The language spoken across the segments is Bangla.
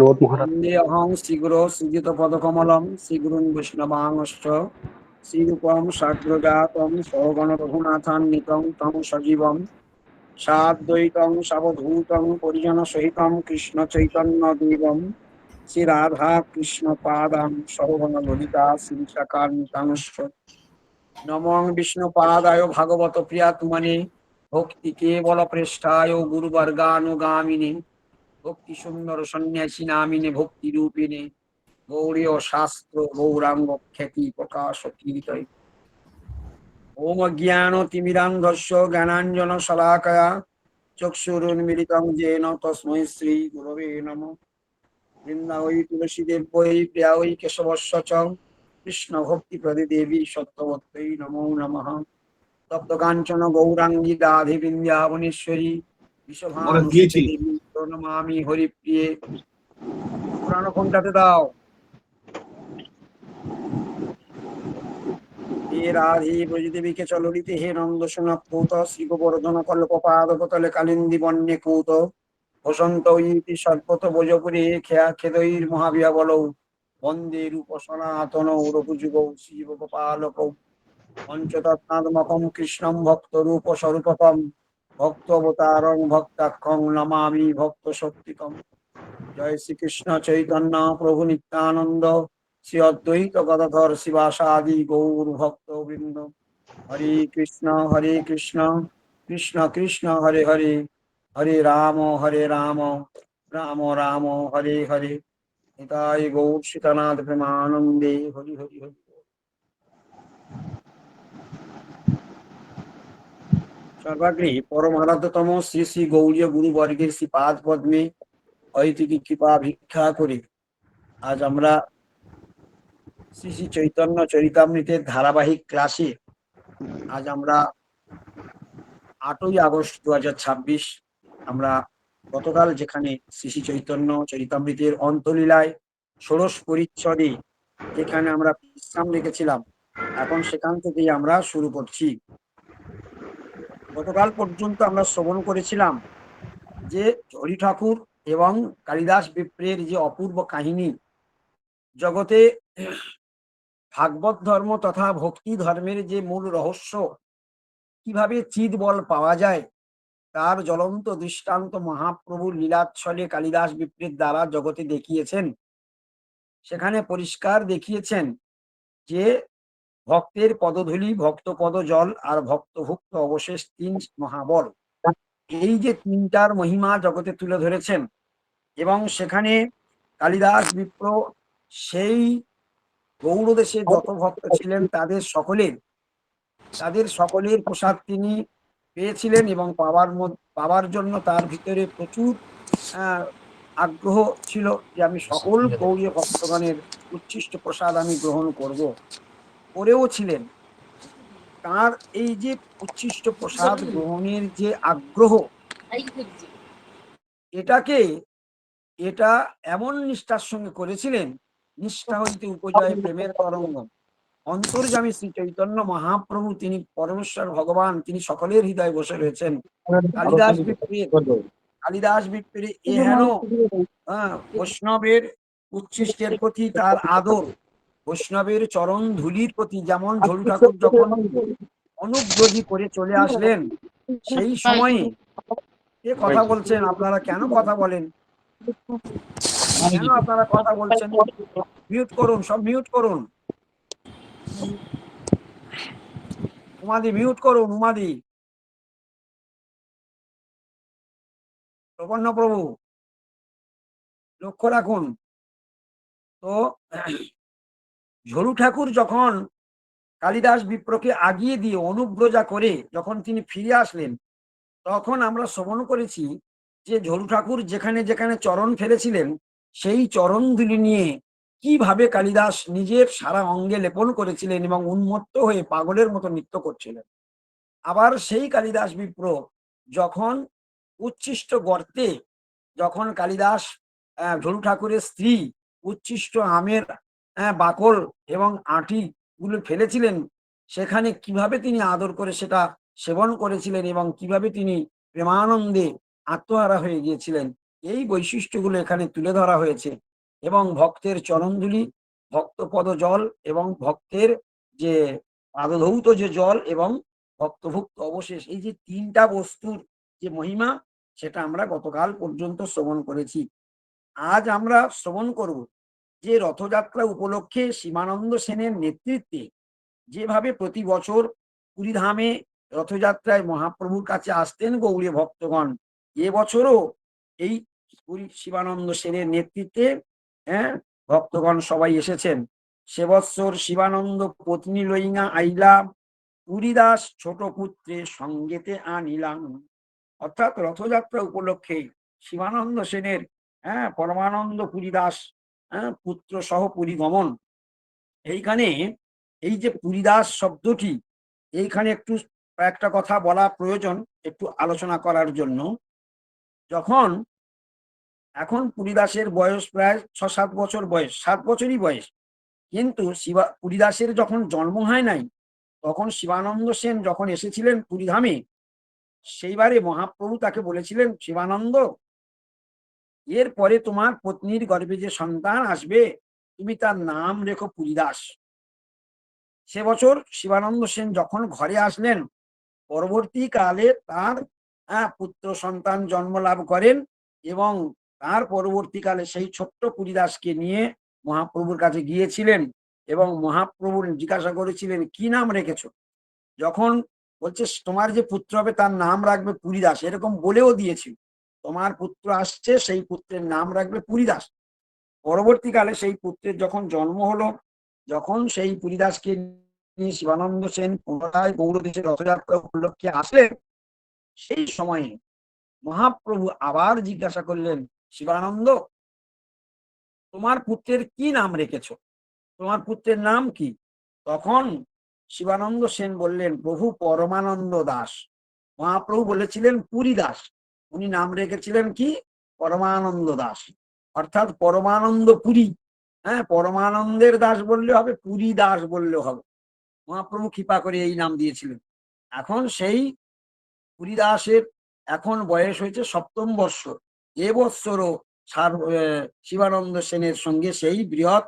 দণ্ডবোধ মহারাজ। বন্দে অহং শ্রীগুরো শ্রীজিত পদকমলম শ্রীগুরুন বৈষ্ণবাংশ্চ শ্রীরূপম সাগ্রজাতম সৌগণ রঘুনাথান্বিতং তং সজীবম সাদ্বৈতং সাবধূতং পরিজন সহিতং কৃষ্ণ চৈতন্য দেবম শ্রী রাধা কৃষ্ণ পাদাং সৌগণ ললিতা শ্রী সাকান্তাংশ নমঃ বিষ্ণুপাদায় ভাগবত প্রিয়া তুমনে ভক্তি কেবল পৃষ্ঠায় গুরুবর্গানুগামিনী ভক্তি সুন্দর সন্ন্যাসী নামিনে ভক্তি রূপিণে গৌরীয় শাস্ত্র গৌরাঙ্গ খ্যাতি প্রকাশ কীর্তয়। ওম জ্ঞান তিমিরান্ধস্য জ্ঞানাঞ্জন শলাকয়া চক্ষুরুন্মিলিতং যেন তস্मै শ্রী গুরবে নমঃ। বৃন্দাবৈ তুলসীদেব বৈ প্রিয়া ওই কেশবস্য চ কৃষ্ণ ভক্তি প্রদে দেবী সত্যবত্যৈ নমো নমঃ। তপ্ত কাঞ্চন গৌরাঙ্গী রাধে বৃন্দাবনেশ্বরী বিশ্বভানুসুতে দেবী প্রণমামি হরিপ্রিয়ে। পুরানো কোনটাতে দাও? হে রাধে ব্রজদেবীকে চলরিতে হে নন্দ সোনাপুত শ্রী গোবর্ধন কল্পপাদপতলে কালিন্দী বন্যে কূত বসন্ত ইতি সর্বত ভোজপুরে খেয়া খেদৈর মহাবিয়া বলৌ বন্দে রূপ সনাতন রঘুযুগ শিব গোপালক পঞ্চতত্নাত্মকম কৃষ্ণম ভক্ত রূপ স্বরূপকম ভক্তবতারং ভক্তাক্ষং নমামি ভক্ত শক্তিকম। জয় শ্রীকৃষ্ণ চৈতন্য প্রভু নিত্যানন্দ শ্রী অদ্বৈত গদাধর শিবাসাদি গৌর ভক্ত বৃন্দ। হরে কৃষ্ণ কৃষ্ণ কৃষ্ণ হরে হরে হরে রাম রাম রাম হরে হরে। নিতাই গৌর সীতানাথ প্রেমানন্দে হরি হরি হরি। সর্বাগ্রে পরমারাধ্যতম শ্রী শ্রী গৌরীয় গুরুবর্গের শ্রীপাদ পদ্মে ঐতিকি কৃপা ভিক্ষা করে আজ আমরা শ্রী শ্রী চৈতন্য চরিতামৃতের ধারাবাহিক ক্লাসে আজ আমরা 8ই আগস্ট 2026 আমরা গতকাল যেখানে শ্রী শ্রী চৈতন্য চরিতামৃতের অন্তলীলায় ষোড়শ পরিচ্ছদে যেখানে আমরা বিশ্রাম রেখেছিলাম, এখন সেখান থেকেই আমরা শুরু করছি। গতকাল পর্যন্ত আমরা শ্রবণ করেছিলাম যে হরি ঠাকুর এবং কালিদাস বিপ্রের যে অপূর্ব কাহিনী, জগতে ভাগবত ধর্ম তথা ভক্তি ধর্মের যে মূল রহস্য, কিভাবে চিদ বল পাওয়া যায়, তার জ্বলন্ত দৃষ্টান্ত মহাপ্রভুর লীলাচ্ছলে কালিদাস বিপ্রের দ্বারা জগতে দেখিয়েছেন। সেখানে পরিষ্কার দেখিয়েছেন যে ভক্তের পদধূলি, ভক্ত পদ জল আর ভক্তভুক্ত অবশেষ 3 মহাবল, এই যে 3টার মহিমা জগতে তুলে ধরেছেন। এবং সেখানে কালিদাস বিপ্র সেই গৌড়দেশে যত ভক্ত ছিলেন তাদের সকলের প্রসাদ তিনি পেয়েছিলেন এবং পাওয়ার জন্য তার ভিতরে প্রচুর আগ্রহ ছিল যে আমি সকল গৌড়ীয় ভক্তগণের উচ্ছিষ্ট প্রসাদ আমি গ্রহণ করেও ছিলেন। তার এই যে উচ্ছিষ্ট প্রসাদ গ্রহণের যে আগ্রহ, এটা এমন নিষ্ঠার সঙ্গে করেছিলেন, নিষ্ঠা হইতে উপজয় প্রেমের তরঙ্গ। অন্তর্যামী শ্রী চৈতন্য মহাপ্রভু, তিনি পরমেশ্বর ভগবান, তিনি সকলের হৃদয়ে বসে রয়েছেন। কালিদাস বিপ্রে এহেন বৈষ্ণবের উচ্ছিষ্টের প্রতি তার আদর, বৈষ্ণবের চরণ ধুলির প্রতি, যেমন ঝরু ঠাকুর যখন অনুব্রজি করে চলে আসলেন, সেই সময়ে কে কথা বলছেন? আপনারা কেন কথা বলেন? কেন আপনারা কথা বলছেন? মিউট করুন, সব মিউট করুন। উমাদি মিউট করুন, উমাদি। প্রপন্ন প্রভু লক্ষ্য রাখুন। তো ঝরু ঠাকুর যখন কালিদাস বিপ্রকে আগিয়ে দিয়ে অনুব্রজা করে যখন তিনি ফিরে আসলেন, তখন আমরা শ্রবণ করেছি যে ঝরু ঠাকুর যেখানে যেখানে চরণ ফেলেছিলেন, সেই চরণ ধুলি নিয়ে কিভাবে কালিদাস নিজের সারা অঙ্গে লেপন করেছিলেন এবং উন্মত্ত হয়ে পাগলের মতো নৃত্য করছিলেন। আবার সেই কালিদাস বিপ্র যখন উচ্ছিষ্ট গর্তে, যখন কালিদাস ঝরু ঠাকুরের স্ত্রী উচ্ছিষ্ট আমের বাকল এবং আঁটি গুলো ফেলেছিলেন, সেখানে কিভাবে তিনি আদর করে সেটা সেবন করেছিলেন এবং কিভাবে তিনি প্রেমানন্দে আত্মহারা হয়ে গিয়েছিলেন, এই বৈশিষ্ট্যগুলো এখানে তুলে ধরা হয়েছে এবং ভক্তের চরণধুলি, ভক্তপদ জল এবং ভক্তের যে পাদধৌত যে জল এবং ভক্তভুক্ত অবশেষ, এই যে তিনটা বস্তুর যে মহিমা, সেটা আমরা গতকাল পর্যন্ত শ্রবণ করেছি। আজ আমরা শ্রবণ করব যে রথযাত্রা উপলক্ষে শিবানন্দ সেনের নেতৃত্বে যেভাবে প্রতি বছর পুরীধামে রথযাত্রায় মহাপ্রভুর কাছে আসতেন গৌড়ীয় ভক্তগণ, এবছরও এই পুরী শিবানন্দ সেনের নেতৃত্বে হ্যাঁ ভক্তগণ সবাই এসেছেন। সে বৎসর শিবানন্দ পত্নী লইঙা আইলা, পুরীদাস ছোট পুত্রে সঙ্গেতে আনিলাম। অর্থাৎ রথযাত্রা উপলক্ষে শিবানন্দ সেনের পরমানন্দ পুরীদাস পুত্র সহ পুরী গমন। এইখানে এই যে পুরীদাস শব্দটি, এইখানে একটু একটা কথা বলা প্রয়োজন একটু আলোচনা করার জন্য। যখন এখন পুরীদাসের বয়স প্রায় ৬-৭ বছর বয়স, ৭ বছরই বয়স, কিন্তু পুরীদাসের যখন জন্ম হয় নাই, তখন শিবানন্দ সেন যখন এসেছিলেন পুরীধামে, সেইবারে মহাপ্রভু তাকে বলেছিলেন, শিবানন্দ, এরপরে তোমার পত্নীর গর্ভে যে সন্তান আসবে, তুমি তার নাম রেখো পুরীদাস। সে বছর শিবানন্দ সেন যখন ঘরে আসলেন, পরবর্তীকালে তার পুত্র সন্তান জন্ম লাভ করেন এবং তার পরবর্তীকালে সেই ছোট্ট পুরীদাসকে নিয়ে মহাপ্রভুর কাছে গিয়েছিলেন এবং মহাপ্রভু জিজ্ঞাসা করেছিলেন, কি নাম রেখেছো? যখন বলছে তোমার যে পুত্র হবে তার নাম রাখবে পুরীদাস, এরকম বলেও দিয়েছিল, তোমার পুত্র আসছে, সেই পুত্রের নাম রাখবে পুরীদাস। পরবর্তীকালে সেই পুত্রের যখন জন্ম হলো, যখন সেই পুরীদাসকে নিয়ে শিবানন্দ সেন পুনরায় গৌড়দেশের রথযাত্রা উপলক্ষে আসলেন, সেই সময়ে মহাপ্রভু আবার জিজ্ঞাসা করলেন, শিবানন্দ, তোমার পুত্রের কি নাম রেখেছ? তোমার পুত্রের নাম কি? তখন শিবানন্দ সেন বললেন, প্রভু পরমানন্দ দাস। মহাপ্রভু বলেছিলেন পুরী দাস, উনি নাম রেখেছিলেন কি? পরমানন্দ দাস, অর্থাৎ পরমানন্দ পুরী। পরমানন্দের দাস বললে হবে, পুরী দাস বললে হবে। মহাপ্রভু কৃপা করে এই নাম দিয়েছিলেন। এখন সেই পুরীদাসের এখন বয়স হয়েছে ৭ম বর্ষ। এবৎসরও শিবানন্দ সেনের সঙ্গে সেই বৃহৎ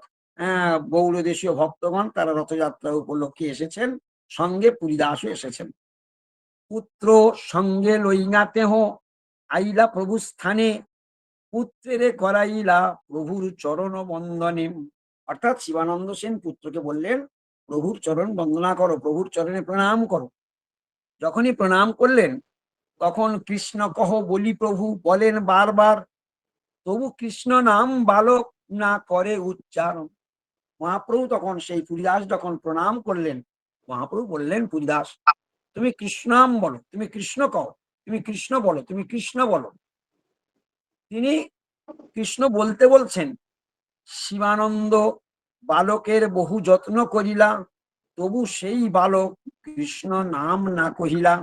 গৌড়দেশীয় ভক্তগণ তারা রথযাত্রা উপলক্ষে এসেছেন, সঙ্গে পুরীদাসও এসেছেন। পুত্র সঙ্গে লইঙা তেহ আইলা প্রভু স্থানে, পুত্রেরে করাইলা প্রভুর চরণ বন্দনে। অর্থাৎ শিবানন্দ সেন পুত্রকে বললেন, প্রভুর চরণ বন্দনা করো, প্রভুর চরণে প্রণাম করো। যখনই প্রণাম করলেন, তখন কৃষ্ণ কহ বলি প্রভু বলেন বারবার, তবু কৃষ্ণ নাম বালক না করে উচ্চারণ। মহাপ্রভু তখন সেই পুরীদাস যখন প্রণাম করলেন, মহাপ্রভু বললেন, পুরীদাস, তুমি কৃষ্ণ নাম বলো, তুমি কৃষ্ণ কও, তুমি কৃষ্ণ বলো, তুমি কৃষ্ণ বলো। তিনি কৃষ্ণ বলতে বলছেন, শিবানন্দ বালকের বহু যত্ন করিলা, তবু সেই বালক কৃষ্ণ নাম না কহিলাম।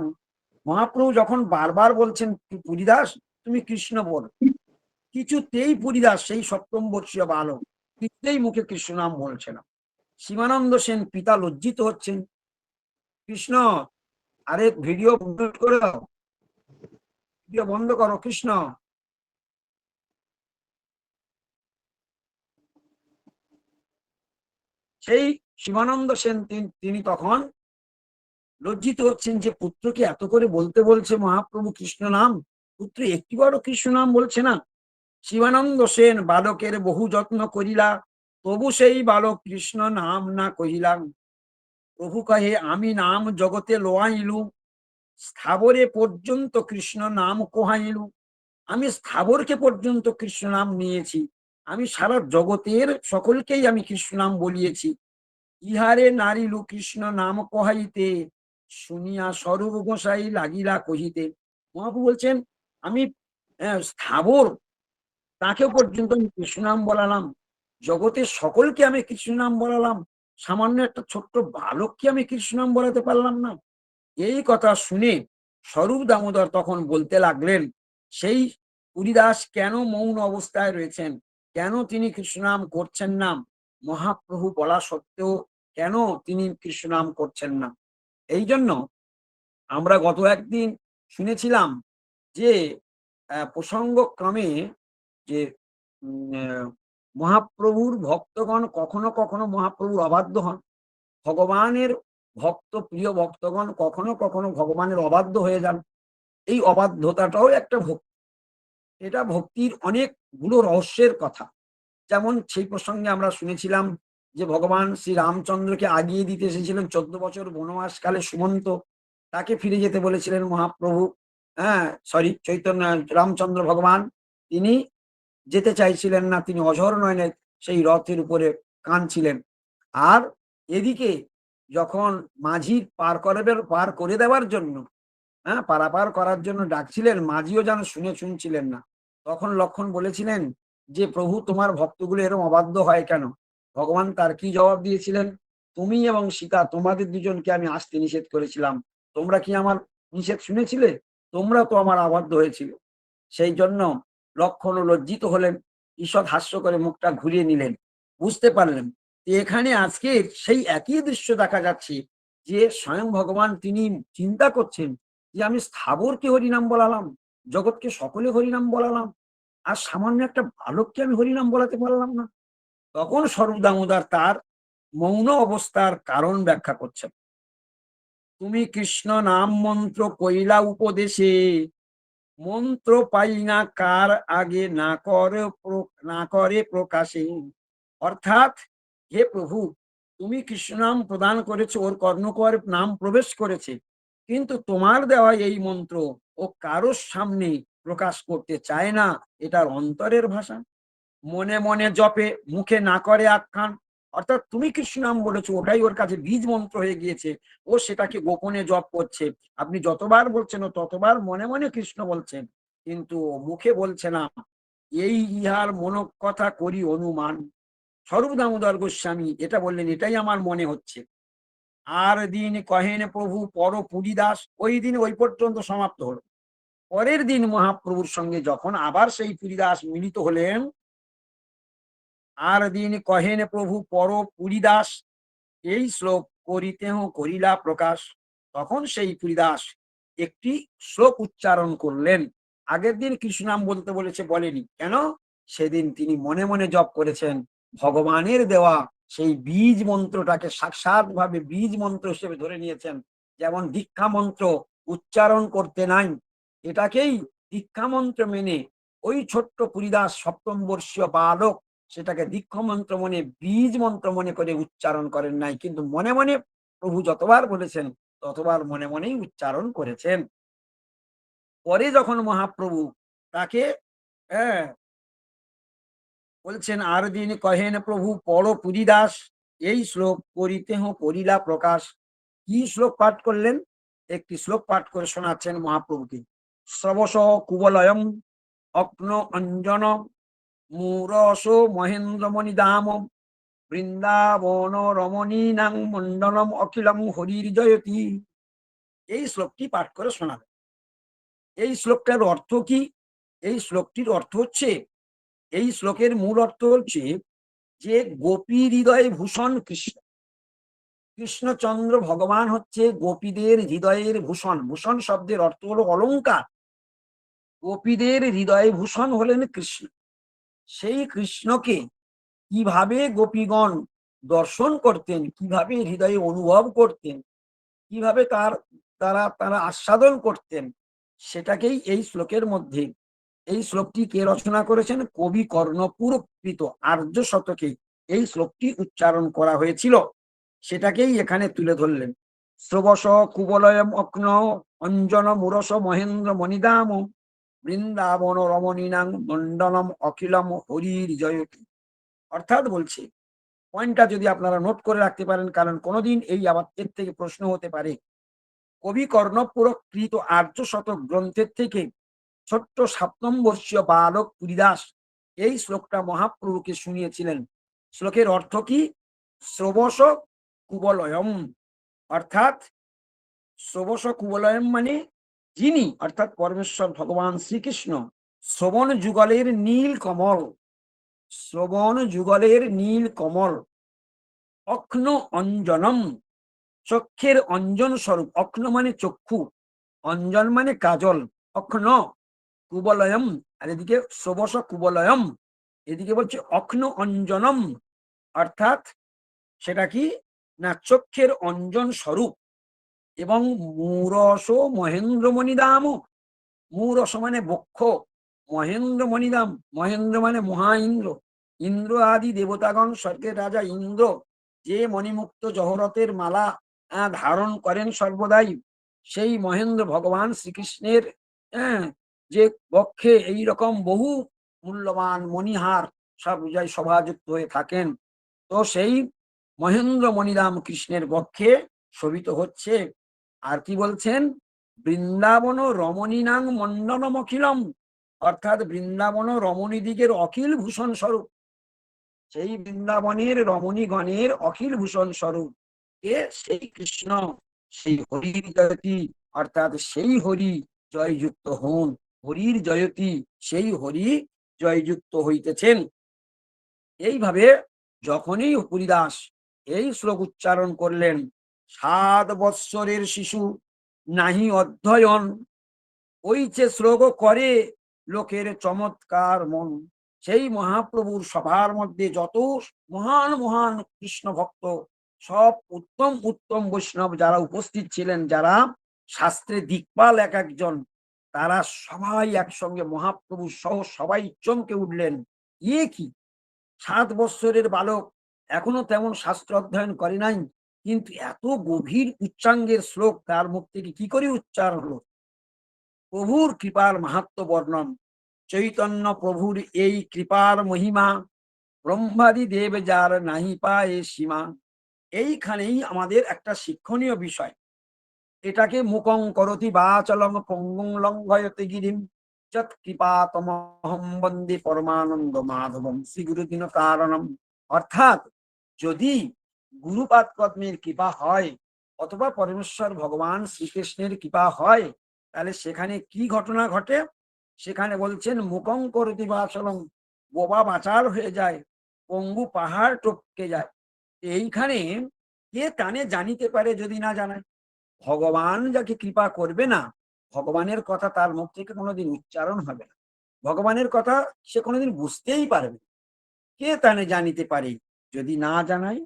মহাপ্রভু যখন বারবার বলছেন, পুরীদাস তুমি কৃষ্ণ বলো, কিছুতেই পুরীদাস সেই ৭ম বর্ষীয় বালক কিছুতেই মুখে কৃষ্ণ নাম বলছে না। শিবানন্দ সেন পিতা লজ্জিত হচ্ছেন। কৃষ্ণ, আরে ভিডিও বন্ধ করে দাও, ভিডিও বন্ধ করো কৃষ্ণ। সেই শিবানন্দ সেন তিনি তখন লজ্জিত হচ্ছেন যে পুত্রকে এত করে বলতে বলছে মহাপ্রভু কৃষ্ণ নাম, পুত্র একটিবারও কৃষ্ণ নাম বলছে না। শিবানন্দ সেন বালকের বহু যত্ন করিলা, তবু সেই বালক কৃষ্ণ নাম না কহিলাম। প্রভু কহে, আমি নাম জগতে লোয়াইলু, স্থাবরে পর্যন্ত কৃষ্ণ নাম কোহাইলু। আমি স্থাবরকে পর্যন্ত কৃষ্ণ নাম নিয়েছি, আমি সারা জগতের সকলকেই আমি কৃষ্ণ নাম বলিয়েছি। ইহারে নারীলু কৃষ্ণ নাম কহাইতে, শুনিয়া স্বরূপ গোসাই লাগিলা কহিতে। মহাপ্রভু বলছেন, আমি স্থাবর তাকে পর্যন্ত আমি কৃষ্ণ নাম বলালাম, জগতের সকলকে আমি কৃষ্ণ নাম বলালাম, সামান্য একটা ছোট্ট বালককে আমি কৃষ্ণ নাম বলাতে পারলাম না। এই কথা শুনে স্বরূপ দামোদর তখন বলতে লাগলেন, সেই পুরীদাস কেন মৌন অবস্থায় রয়েছেন, কেন তিনি কৃষ্ণ নাম করছেন না, মহাপ্রভু বলা সত্ত্বেও কেন তিনি কৃষ্ণ নাম করছেন না। এই জন্য আমরা গত একদিন শুনেছিলাম যে প্রসঙ্গক্রমে যে মহাপ্রভুর ভক্তগণ কখনো কখনো মহাপ্রভুর অবাধ্য হন, ভগবানের ভক্ত প্রিয় ভক্তগণ কখনো কখনো ভগবানের অবাধ্য হয়ে যান। এই অবাধ্যতাটাও একটা ভক্তি। এটা ভক্তির অনেকগুলো রহস্যের কথা। যেমন সেই প্রসঙ্গে আমরা শুনেছিলাম যে ভগবান শ্রী রামচন্দ্রকে আগিয়ে দিতে এসেছিলেন ১৪ বছর বনবাসকালে সুমন্ত। তাকে ফিরে যেতে বলেছিলেন মহাপ্রভু। হ্যাঁ, সরি চৈতন্য রামচন্দ্র ভগবান। তিনি যেতে চাইছিলেন না। তিনি অঝর নয়নে সেই রথের উপরে কাঁদছিলেন। আর এদিকে যখন মাঝি পার করে দেওয়ার জন্য, হ্যাঁ, পারাপার করার জন্য ডাকছিলেন, মাঝিও যেন শুনছিলেন না। তখন লক্ষ্মণ বলেছিলেন যে, "প্রভু তোমার ভক্তগুলো এরকম অবাধ্য হয় কেন?" ভগবান তার কি জবাব দিয়েছিলেন? "তুমি এবং সীতা তোমাদের দুজনকে আমি আসতে নিষেধ করেছিলাম। তোমরা কি আমার নিষেধ শুনেছিলে? তোমরা তো আমার অবাধ্য হয়েছিলে।" সেই জন্য লক্ষ্মণও লজ্জিত হলেন। ঈষৎ হাস্য করে মুখটা ঘুরিয়ে নিলেন। বুঝতে পারলেন যে এখানে আজকের সেই একই দৃশ্য দেখা যাচ্ছে যে স্বয়ং ভগবান তিনি চিন্তা করছেন যে আমি স্থাবরকে হরিনাম বলালাম, জগৎকে সকলে হরিনাম বলালাম, আর সামান্য একটা বালককে আমি হরিনাম বলাতে পারলাম না। তখন স্বরূপ দামোদর তার মৌন অবস্থার কারণ ব্যাখ্যা করছেন। তুমি কৃষ্ণ নাম মন্ত্র কইলা উপদেশে, মন্ত্র পাই না কার আগে না করে প্রকাশে। অর্থাৎ, হে প্রভু, তুমি কৃষ্ণ নাম প্রদান করেছো, ওর কর্ণকর নাম প্রবেশ করেছে, কিন্তু তোমার দেওয়া এই মন্ত্র ও কারোর সামনে প্রকাশ করতে চায় না। এটার অন্তরের ভাষা, মনে মনে জপে, মুখে না করে আখ্যান। অর্থাৎ তুমি কৃষ্ণ নাম বলেছো, ওটাই ওর কাছে বীজ মন্ত্র হয়ে গিয়েছে। ও সেটাকে গোপনে জপ করছে। আপনি যতবার বলছেন ও ততবার মনে মনে কৃষ্ণ বলছেন, কিন্তু মুখে বলছে না। এই ইহার মনোকথা করি অনুমান। স্বরূপ দামোদর গোস্বামী এটা বললেন, এটাই আমার মনে হচ্ছে। আর দিন কহেন প্রভু পর পুরীদাস। ওই দিন ওই পর্যন্ত সমাপ্ত হলো। পরের দিন মহাপ্রভুর সঙ্গে যখন আবার সেই পুরীদাস মিলিত হলেন, আর দিন কহেন প্রভু পর পুরীদাস, এই শ্লোক করিতেহ করিলা প্রকাশ। তখন সেই পুরীদাস একটি শ্লোক উচ্চারণ করলেন। আগের দিন কৃষ্ণনাম বলতে বলেছে, বলেনি কেন? সেদিন তিনি মনে মনে জপ করেছেন ভগবানের দেওয়া সেই বীজ মন্ত্রটাকে সাক্ষাৎ ভাবে বীজ মন্ত্র হিসেবে ধরে নিয়েছেন। যেমন দীক্ষা মন্ত্র উচ্চারণ করতে নাই, এটাকেই দীক্ষা মন্ত্র মেনে ওই ছোট্ট পুরীদাস সপ্তম বর্ষীয় বালক সেটাকে দীক্ষা মন্ত্র মনে বীজ মন্ত্র মনে করে উচ্চারণ করেন নাই, কিন্তু মনে মনে প্রভু যতবার বলেছেন ততবার মনে মনেই উচ্চারণ করেছেন। পরে যখন মহাপ্রভু তাকে হ্যাঁ বলছেন, আর দিন কহেন প্রভু পড় পুরীদাস, এই শ্লোক করিতেহ করিলা প্রকাশ। কি শ্লোক পাঠ করলেন? একটি শ্লোক পাঠ করে শোনাচ্ছেন মহাপ্রভুকে। শ্রবস কুবলয়ম অগ্ন অঞ্জন মূরস মহেন্দ্রমণি দাম বৃন্দাবন রমণীনাং মণ্ডলম অখিলম হরির জয়তি। এই শ্লোকটি পাঠ করে শোনাবেন। এই শ্লোকটার অর্থ কি? এই শ্লোকটির অর্থ হচ্ছে, এই শ্লোকের মূল অর্থ হচ্ছে যে গোপী হৃদয়ে ভূষণ কৃষ্ণ। কৃষ্ণচন্দ্র ভগবান হচ্ছে গোপীদের হৃদয়ের ভূষণ। ভূষণ শব্দের অর্থ হলো অলংকার। গোপীদের হৃদয়ে ভূষণ হলেন কৃষ্ণ। সেই কৃষ্ণকে কিভাবে গোপীগণ দর্শন করতেন, কিভাবে হৃদয়ে অনুভব করতেন, কিভাবে তারা আস্বাদন করতেন, সেটাকেই এই শ্লোকের মধ্যে, এই শ্লোকটি কে রচনা করেছেন? কবি কর্ণপুরকৃত আর্য শতকে এই শ্লোকটি উচ্চারণ করা হয়েছিল। সেটাকেই এখানে তুলে ধরলেন। শ্রবস কুবলয়ম অগ্ন অঞ্জন মুরস মহেন্দ্র মণিদাম বৃন্দাবন রমণীনাং মণ্ডলম অখিলম হরির জয়তি। অর্থাৎ বলছে, পয়েন্টটা যদি আপনারা নোট করে রাখতে পারেন, কারণ কোনোদিন এই আবার এর থেকে প্রশ্ন হতে পারে। কবি কর্ণপুরকৃত আর্য শতক গ্রন্থের থেকে ছোট্ট সপ্তম বর্ষীয় বালক পুরীদাস এই শ্লোকটা মহাপ্রভুকে শুনিয়েছিলেন। শ্লোকের অর্থ কি? শ্রবস কুবলয়ম, অর্থাৎ শ্রবস কুবলয়ম মানে যিনি, অর্থাৎ পরমেশ্বর ভগবান শ্রীকৃষ্ণ শ্রবণ যুগলের নীল কমল, শ্রবণ যুগলের নীল কমল, অক্ন অঞ্জনম, চক্ষের অঞ্জন স্বরূপ। অক্ন মানে চক্ষু, অঞ্জন মানে কাজল, অক্ন কুবলয়ম, আর এদিকে ষোবশ কুবলয়ম, এদিকে বলছে অক্ন অঞ্জনম, অর্থাৎ সেটা কি না চক্ষের অঞ্জন স্বরূপ। এবং মূরস মহেন্দ্রমণি দাম, মূরস মানে বক্ষ, মহেন্দ্রমণি দাম, মহেন্দ্র মানে মহা ইন্দ্র, ইন্দ্র আদি দেবতাগণ স্বর্গের রাজা ইন্দ্র যে মণিমুক্ত জহরতের মালা ধারণ করেন সর্বদাই, সেই মহেন্দ্র ভগবান শ্রীকৃষ্ণের যে বক্ষে এইরকম বহু মূল্যবান মণিহার সব সভাযুক্ত হয়ে থাকেন। তো সেই মহেন্দ্র মণিরাম কৃষ্ণের বক্ষে শোভিত হচ্ছে। আর কি বলছেন, বৃন্দাবন রমণীনাং মণ্ডনম অখিলম, অর্থাৎ বৃন্দাবন রমণীদিগের অখিল ভূষণ স্বরূপ, সেই বৃন্দাবনের রমণীগণের অখিল ভূষণ স্বরূপ কে, সেই কৃষ্ণ, সেই হরির জয়তী, অর্থাৎ সেই হরি জয়যুক্ত হন, হরির জয়তী, সেই হরি জয়যুক্ত হইতেছেন। এইভাবে যখনই হরিদাস এই শ্লোক উচ্চারণ করলেন, 7 বৎসরের শিশু নাহি অধ্যয়ন, ওই যে শ্লোক করে লোকের চমৎকার মন, সেই মহাপ্রভুর সভার মধ্যে যত মহান মহান কৃষ্ণ ভক্ত, সব উত্তম উত্তম বৈষ্ণব যারা উপস্থিত ছিলেন, যারা শাস্ত্রে দিকপাল এক একজন, তারা সবাই একসঙ্গে মহাপ্রভু সহ সবাই চমকে উঠলেন। ইয়ে কি, 7 বৎসরের বালক, এখনো তেমন শাস্ত্র অধ্যয়ন করে নাই, কিন্তু এত গভীর উচ্চাঙ্গের শ্লোক তার মুখ থেকে কি করে উচ্চারণ হলো। প্রভুর কৃপার মাহাত্ম্য বর্ণন, চৈতন্য প্রভুর এই কৃপার মহিমা, ব্রহ্মাদি দেব যার নাহি পায় সীমা। এইখানেই আমাদের একটা শিক্ষণীয় বিষয়। এটাকে মুকং করতি বাচলং পঙ্গুং লঙ্ঘয়তে গিরিম যৎ কৃপা তমহম বন্দে পরমানন্দ মাধবম শ্রী গুরুদিন কারণম। অর্থাৎ যদি গুরুপাদ পদ্মের কৃপা হয় অথবা পরমেশ্বর ভগবান শ্রীকৃষ্ণের কৃপা হয়, তাহলে সেখানে কি ঘটনা ঘটে, সেখানে বলছেন মুকং করতি বাচলং, বোবা বাচাল হয়ে যায়, পঙ্গু পাহাড় টপকে যায়। এইখানে কে কানে জানিতে পারে যদি না জানায়। ভগবান যাকে কৃপা করবে না, ভগবানের কথা তার মুখ থেকে কোনোদিন উচ্চারণ হবে না, ভগবানের কথা সে কোনোদিন বুঝতেই পারবে। কে তানে জানিতে পারে যদি না জানায়,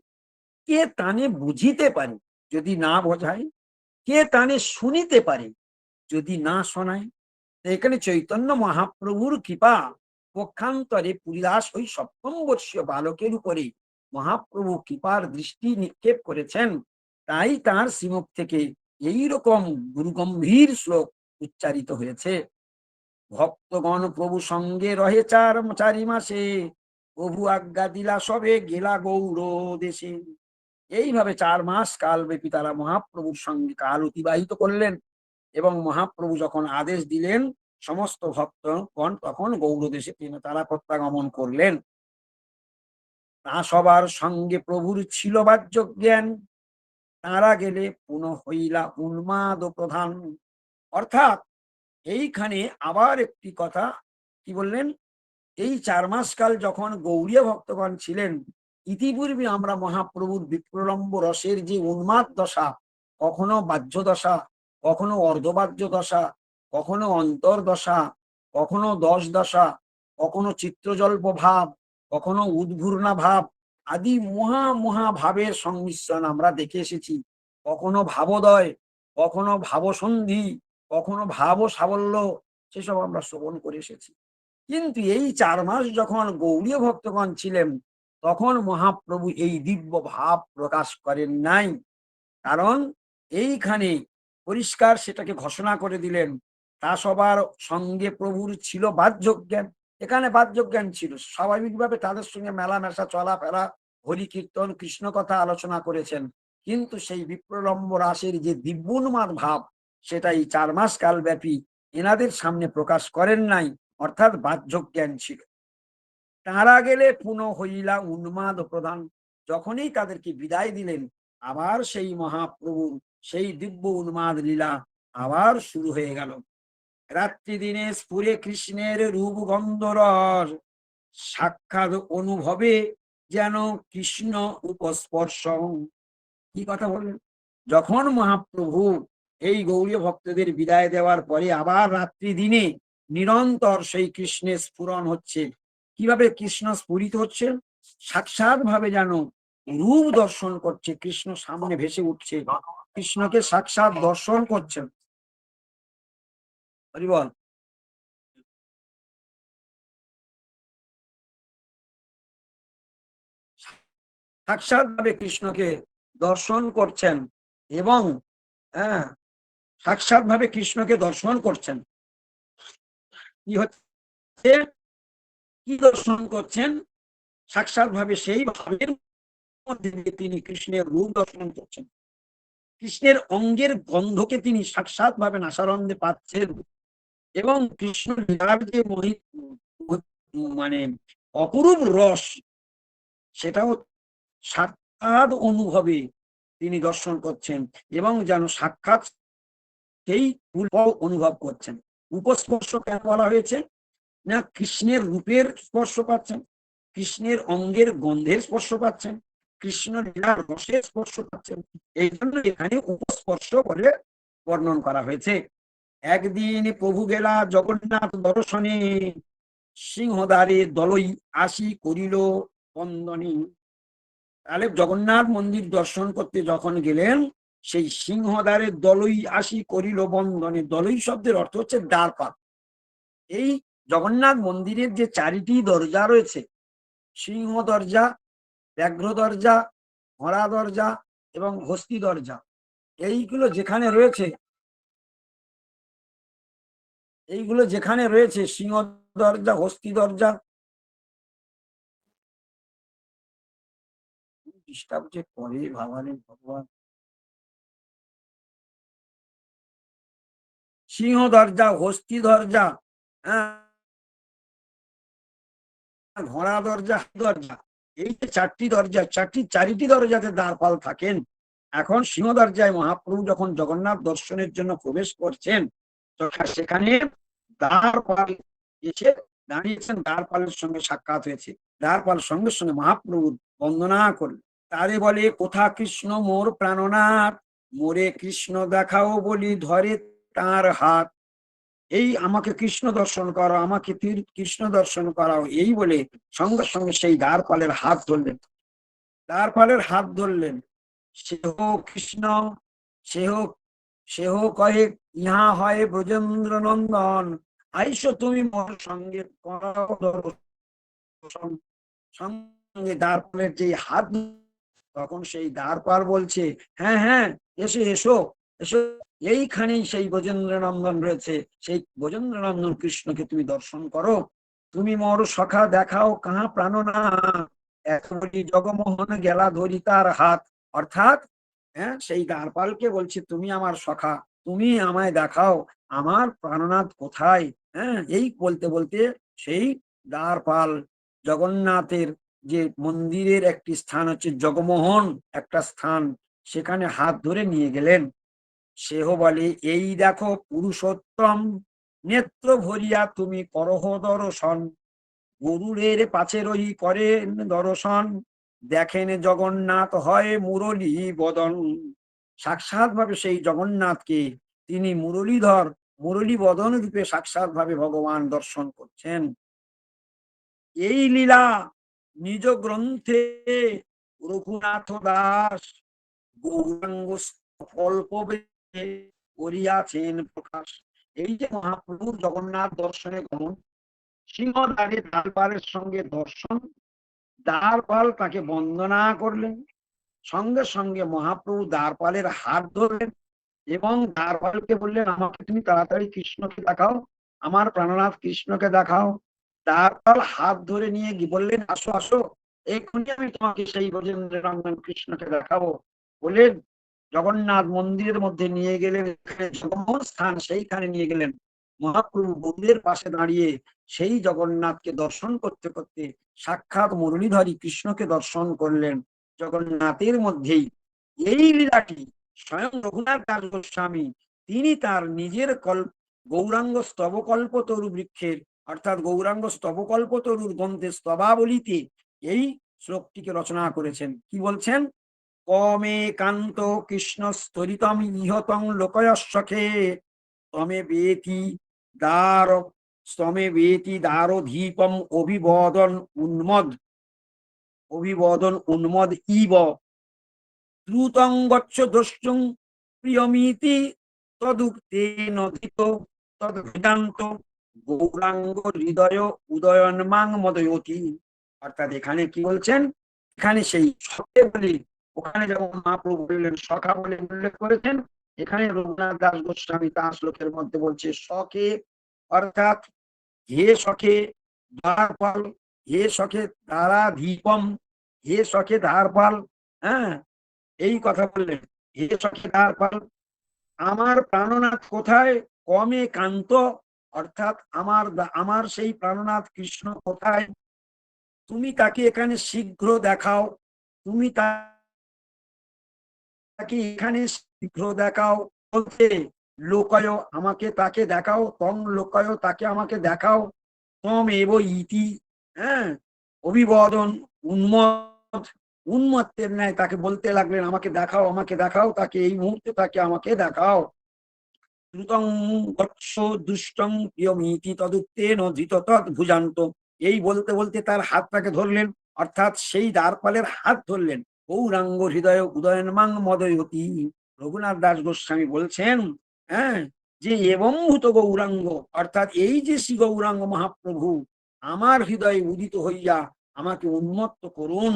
কে তানে বুঝিতে পারে যদি না বোঝায়, কে তানে শুনিতে পারে যদি না শোনায়। এখানে চৈতন্য মহাপ্রভুর কৃপা পক্ষান্তরে পুরীদাস ওই 7ম বর্ষীয় বালকের উপরে মহাপ্রভু কৃপার দৃষ্টি নিক্ষেপ করেছেন। তাই তার শ্রীমুখ থেকে এইরকম গুরুগম্ভীর শ্লোক উচ্চারিত হয়েছে। ভক্তগণ প্রভু সঙ্গে রহে 4 মাসে, প্রভু আজ্ঞা দিলা সবে গেলা গৌর দেশে। এইভাবে 4 মাস কালব্যাপী তারা মহাপ্রভুর সঙ্গে কাল অতিবাহিত করলেন, এবং মহাপ্রভু যখন আদেশ দিলেন সমস্ত ভক্তগণ তখন গৌড়দেশে তারা প্রত্যাগমন করলেন। তা সবার সঙ্গে প্রভুর ছিল বাহ্য জ্ঞান, তারা গেলে পুনঃ হইলা উন্মাদ প্রধান। অর্থাৎ এইখানে আবার একটি কথা কি বললেন, এই 4 মাস কাল যখন গৌড়ীয় ভক্তগণ ছিলেন, ইতিপূর্বে আমরা মহাপ্রভুর বিপ্রলম্ব রসের যে উন্মাদ দশা, কখনো বাহ্য দশা, কখনো অর্ধবাহ্য দশা, কখনো অন্তর্দশা, কখনো 10 দশা, কখনো চিত্রজল্প ভাব, কখনো উদ্ঘূর্ণা ভাব আদি মহা মহা ভাবের সংমিশ্রণ আমরা দেখে এসেছি। কখনো ভাবোদয়, কখনো ভাবসন্ধি, কখনো ভাব সাবল্য, সেসব আমরা শ্রবণ করে এসেছি। কিন্তু এই 4 মাস যখন গৌড়ীয় ভক্তগণ ছিলেন, তখন মহাপ্রভু এই দিব্য ভাব প্রকাশ করেন নাই। কারণ এইখানে পরিষ্কার সেটাকে ঘোষণা করে দিলেন, তা সবার সঙ্গে প্রভুর ছিল বাহ্য জ্ঞান। এখানে বাহ্য জ্ঞান ছিল, স্বাভাবিকভাবে তাদের সঙ্গে মেলামেশা চলাফেরা, হরি কীর্তন কৃষ্ণ কথা আলোচনা করেছেন, কিন্তু সেই বিপ্রলম্ব রাসের যে দিব্যোন্মাদ ভাব, সেটা এই 4 মাস কাল ব্যাপী এনাদের সামনে প্রকাশ করেন নাই, অর্থাৎ বাহ্য জ্ঞান ছিল। তারা গেলে পুনঃ হইলা উন্মাদ প্রধান, যখনই তাদেরকে বিদায় দিলেন, আবার সেই মহাপ্রভুর সেই দিব্য উন্মাদ লীলা আবার শুরু হয়ে গেল। রাত্রি দিনে স্ফুরে কৃষ্ণের রূপ গন্ধরস, সাক্ষাৎ অনুভবে যেন কৃষ্ণ উপস্পর্শ। কি কথা বললেন, যখন মহাপ্রভু এই গৌরীয় ভক্তদের বিদায় দেওয়ার পরে আবার রাত্রি দিনে নিরন্তর সেই কৃষ্ণের স্ফুরণ হচ্ছে। কিভাবে কৃষ্ণ স্ফুরিত হচ্ছে? সাক্ষাৎ ভাবে যেন রূপ দর্শন করছে, কৃষ্ণ সামনে ভেসে উঠছে, কৃষ্ণকে সাক্ষাৎ দর্শন করছেন। হরি বল। সাক্ষাৎ ভাবে কৃষ্ণকে দর্শন করছেন এবং হ্যাঁ, সাক্ষাৎ ভাবে কৃষ্ণকে দর্শন করছেন। কি হচ্ছে? কি দর্শন করছেন? সাক্ষাৎ ভাবে সেই ভাবের মধ্যে দিয়ে তিনি কৃষ্ণের রূপ দর্শন করছেন। কৃষ্ণের অঙ্গের গন্ধকে তিনি সাক্ষাৎ ভাবে নাসারন্ধে পাচ্ছেন এবং কৃষ্ণ লীলার যে মানে অপরূপ রস, সেটাও সাক্ষাৎ অনুভবে তিনি দর্শন করছেন এবং যেন সাক্ষাৎ সেই অনুভব করছেন। উপস্পর্শ কেন বলা হয়েছে? না, কৃষ্ণের রূপের স্পর্শ পাচ্ছেন, কৃষ্ণের অঙ্গের গন্ধের স্পর্শ পাচ্ছেন, কৃষ্ণ লীলার রসের স্পর্শ পাচ্ছেন। এই জন্য এখানে উপস্পর্শ বলে বর্ণন করা হয়েছে। একদিন প্রভু গেলা জগন্নাথ দর্শনে, সিংহদ্বারে দলই আসি করিল বন্দনী। তাহলে জগন্নাথ মন্দির দর্শন করতে যখন গেলেন, সেই সিংহদ্বারে দলই আসি করিল বন্দনে। দলই শব্দের অর্থ হচ্ছে দ্বারপাল। এই জগন্নাথ মন্দিরের যে চারিটি দরজা রয়েছে, সিংহ দরজা, ব্যাঘ্র দরজা, ঘোড়া দরজা এবং হস্তি দরজা, এইগুলো যেখানে রয়েছে, সিংহ দরজা, হস্তি দরজা, ডিস্টার্ব যে করে ভাবারে ভগবান। সিংহ দরজা, হস্তি দরজা, হ্যাঁ, ঘোড়া দরজা, দরজা, এই যে চারটি দরজা, চারিটি দরজাতে দ্বারপাল থাকেন। এখন সিংহ দরজায় মহাপ্রভু যখন জগন্নাথ দর্শনের জন্য প্রবেশ করছেন, তখন সেখানে দ্বারপাল এসে দাঁড়িয়েছেন, দ্বারপালের সঙ্গে সাক্ষাৎ হয়েছে। দ্বারপাল সঙ্গে সঙ্গে মহাপ্রভু বন্দনা করলেন। তারে বলে, কোথা কৃষ্ণ মোর প্রাণনাথ, মোরে কৃষ্ণ দেখাও বলি ধরে তার হাত। এই আমাকে কৃষ্ণ দর্শন করো, আমাকে কৃষ্ণ দর্শন করাও, এই বলে সঙ্গে সঙ্গে সেই দ্বারপালের হাত ধরলেন। দ্বারপালের হাত ধরলেন। সেহ কৃষ্ণ, সেহ সেহ কহে, ইহা হয় ব্রজেন্দ্র নন্দন, আইসো তুমি মোর সঙ্গে করাও দর্শন। সঙ্গে দ্বারপালের যে হাত, তখন সেই দ্বারপাল বলছে, হ্যাঁ হ্যাঁ, এসো এসো এসো, এইখানেই সেই ব্রজেন্দ্র নন্দন রয়েছে, সেই ব্রজেন্দ্র নন্দন কৃষ্ণকে তুমি দর্শন করো। তুমি মোর সখা দেখাও কাহা প্রাণনা, এখন জগমোহন গেলা ধরি তার হাত। অর্থাৎ হ্যাঁ, সেই দ্বারপালকে বলছে, তুমি আমার সখা, তুমি আমায় দেখাও আমার প্রাণনাথ কোথায়। হ্যাঁ, এই বলতে বলতে সেই দ্বারপাল জগন্নাথের যে মন্দিরের একটি স্থান হচ্ছে জগমোহন একটা স্থান, সেখানে হাত ধরে নিয়ে গেলেন। সেহ বলে, এই দেখো পুরুষোত্তম, নেত্র ভরিয়া তুমি করহ দর্শন, গরুরের পাছে রহি করেন দর্শন, দেখেন জগন্নাথ হয় মুরলী বদন। সাক্ষাৎ ভাবে সেই জগন্নাথকে তিনি মুরলীধর, মুরলী বদন রূপে সাক্ষাৎ ভাবে ভগবান দর্শন করছেন। এই লীলা নিজ গ্রন্থে রঘুনাথ দাস গৌরাঙ্গ কল্প করিয়াছেন প্রকাশ। এই যে মহাপ্রভুর জগন্নাথ দর্শনে গমন, সিংহদ্বারে দ্বারপালের সঙ্গে দর্শন, দ্বারপাল তাকে বন্দনা করলেন, সঙ্গে সঙ্গে মহাপ্রভু দ্বারপালের হাত ধরলেন এবং দ্বারপালকে বললেন, আমাকে তুমি তাড়াতাড়ি কৃষ্ণকে দেখাও, আমার প্রাণনাথ কৃষ্ণকে দেখাও। দ্বারপাল হাত ধরে নিয়ে বললেন, আসো আসো, এক্ষুনি আমি তোমাকে সেই ব্রজেন্দ্র নন্দন কৃষ্ণকে দেখাবো। বলে জগন্নাথ মন্দিরের মধ্যে নিয়ে গেলেন, জগমোহন স্থান, সেইখানে নিয়ে গেলেন। মহাপ্রভু মন্দিরের পাশে দাঁড়িয়ে সেই জগন্নাথকে দর্শন করতে করতে সাক্ষাৎ মুরলীধরী কৃষ্ণকে দর্শন করলেন জগন্নাথের মধ্যেই। এই লীলাটি স্বয়ং রঘুনাথ দাস গোস্বামী তিনি তার নিজের গৌরাঙ্গ স্তবকল্পতরু বৃক্ষের, অর্থাৎ গৌরাঙ্গ স্তবকল্পতরুর গ্রন্থে স্তবাবলিতে এই শ্লোকটিকে রচনা করেছেন। কি বলছেন? কমে কান্ত কৃষ্ণ স্তরিতম ইহতং লোকয়সখে, তমে বেতি দ্বার স্তমে বেতি দ্বারো ধীপম অভিবদন উন্মদ ইব দ্রুতং গচ্ছ দ্রষ্টুং প্রিয়মিতি তদুক্তেন অধিত তদ্ভেদান্ত গৌরাঙ্গ হৃদয় উদয়ন্মাং মদয়তি। অর্থাৎ এখানে কি বলছেন, এখানে সেই সখে বলে, ওখানে যেমন মহাপ্রভু বললেন সখা বলে উল্লেখ করেছেন, এখানে রঘুনাথ দাস গোস্বামী তার শ্লোকের মধ্যে বলছে সখে, অর্থাৎ হে সখে দ্বারপাল, হে সখে দ্বারা ধীপম, হে সখে দ্বারপাল, হ্যাঁ এই কথা বললেন, হে সখে দ্বারপাল, আমার প্রাণনাথ কোথায়, কমে কান্ত, অর্থাৎ আমার সেই প্রাণনাথ কৃষ্ণ কোথায়, তুমি তাকে এখানে শীঘ্র দেখাও, তুমি তাকে এখানে শীঘ্র দেখাও, বলতে লোকায় আমাকে তাকে দেখাও, তং লোকায় তাকে আমাকে দেখাও, তম এব ইতি, হ্যাঁ অভিবদন উন্মত, উন্মত্তের ন্যায় তাকে বলতে লাগলেন আমাকে দেখাও, আমাকে দেখাও, তাকে এই মুহূর্তে তাকে আমাকে দেখাও। দ্রুতং গচ্ছ দুষ্টং প্রিয়মিতি তদুত্তেন ধৃত তৎ ভুজান্ত, এই বলতে বলতে তার হাতটাকে ধরলেন, অর্থাৎ সেই দ্বারপালের হাত ধরলেন। গৌরাঙ্গ হৃদয় উদয়নমাং মদয়তি, রঘুনাথ দাস গোস্বামী বলছেন, হ্যাঁ যে এবং ভূত গৌরাঙ্গ, অর্থাৎ এই যে শ্রী গৌরাঙ্গ মহাপ্রভু আমার হৃদয়ে উদিত হইয়া আমাকে উন্মত্ত করুন,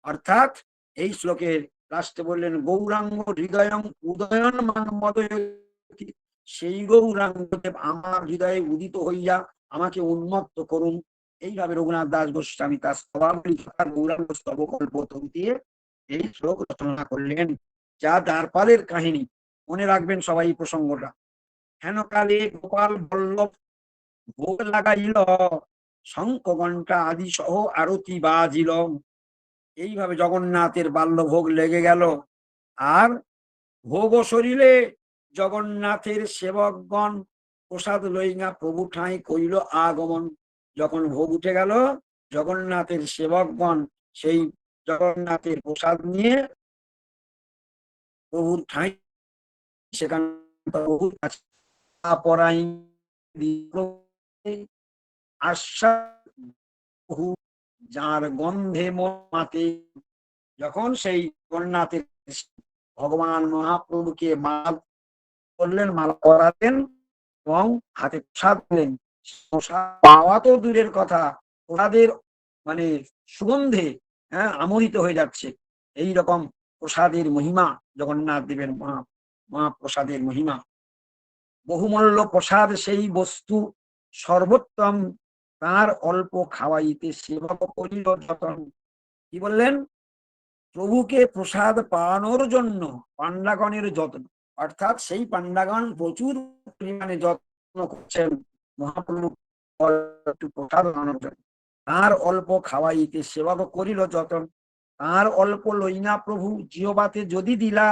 অর্থাৎ এই শ্লোকের লাস্টে বললেন গৌরাঙ্গ হৃদয় উদয়নমাং মদয়তি, সেই গৌরাঙ্গদেব আমার হৃদয়ে উদিত হইয়া আমাকে উন্মত্ত করুন। এইভাবে রঘুনাথ দাস গোস্বামী তার স্তবাবলী গৌরাঙ্গ স্তবকল্প দিয়ে এই শ্লোক রচনা করলেন, যা দ্বারপালের কাহিনী। মনে রাখবেন সবাই এই প্রসঙ্গটা। হেনকালে গোপাল বল্লভ ভোগ লাগাইল, শঙ্খ ঘণ্টা আদি সহ আরতি বাজিল, এইভাবে জগন্নাথের বাল্য ভোগ লেগে গেল। আর ভোগ শরীরে জগন্নাথের সেবকগণ প্রসাদ লইয়া প্রভু ঠাঁই কইল আগমন, যখন ভোগ উঠে গেল জগন্নাথের সেবকগণ সেই জগন্নাথের প্রসাদ নিয়ে প্রভুর ঠাঁই সেখানে প্রভুর কাছে পরাই আশ্বাস যার গন্ধে মাতে, যখন সেই জগন্নাথের ভগবান মহাপ্রভুকে মালা করলেন, মালা পরাতেন এবং হাতে প্রসাদ দিলেন, পাওয়া তো দূরের কথা, প্রসাদের মানে সুগন্ধে আমোদিত হয়ে যাচ্ছে। এই রকম প্রসাদের মহিমা জগন্নাথ দেবের মহাপ্রসাদের মহিমা। বহুমূল্য প্রসাদ সেই বস্তু সর্বোত্তম, তার অল্প খাওয়াইতে সেবক করিল যতন। কি বললেন, প্রভুকে প্রসাদ পাওয়ানোর জন্য পান্ডাগণের যত্ন, অর্থাৎ সেই পান্ডাগণ প্রচুর পরিমাণে যত্ন করছেন মহাপ্রভু প্রসাদ পাওয়ানোর জন্য। তার অল্প খাওয়াইতে সেবক করিল যতন, তার অল্প লইনা প্রভু জিহবাতে যদি দিলা,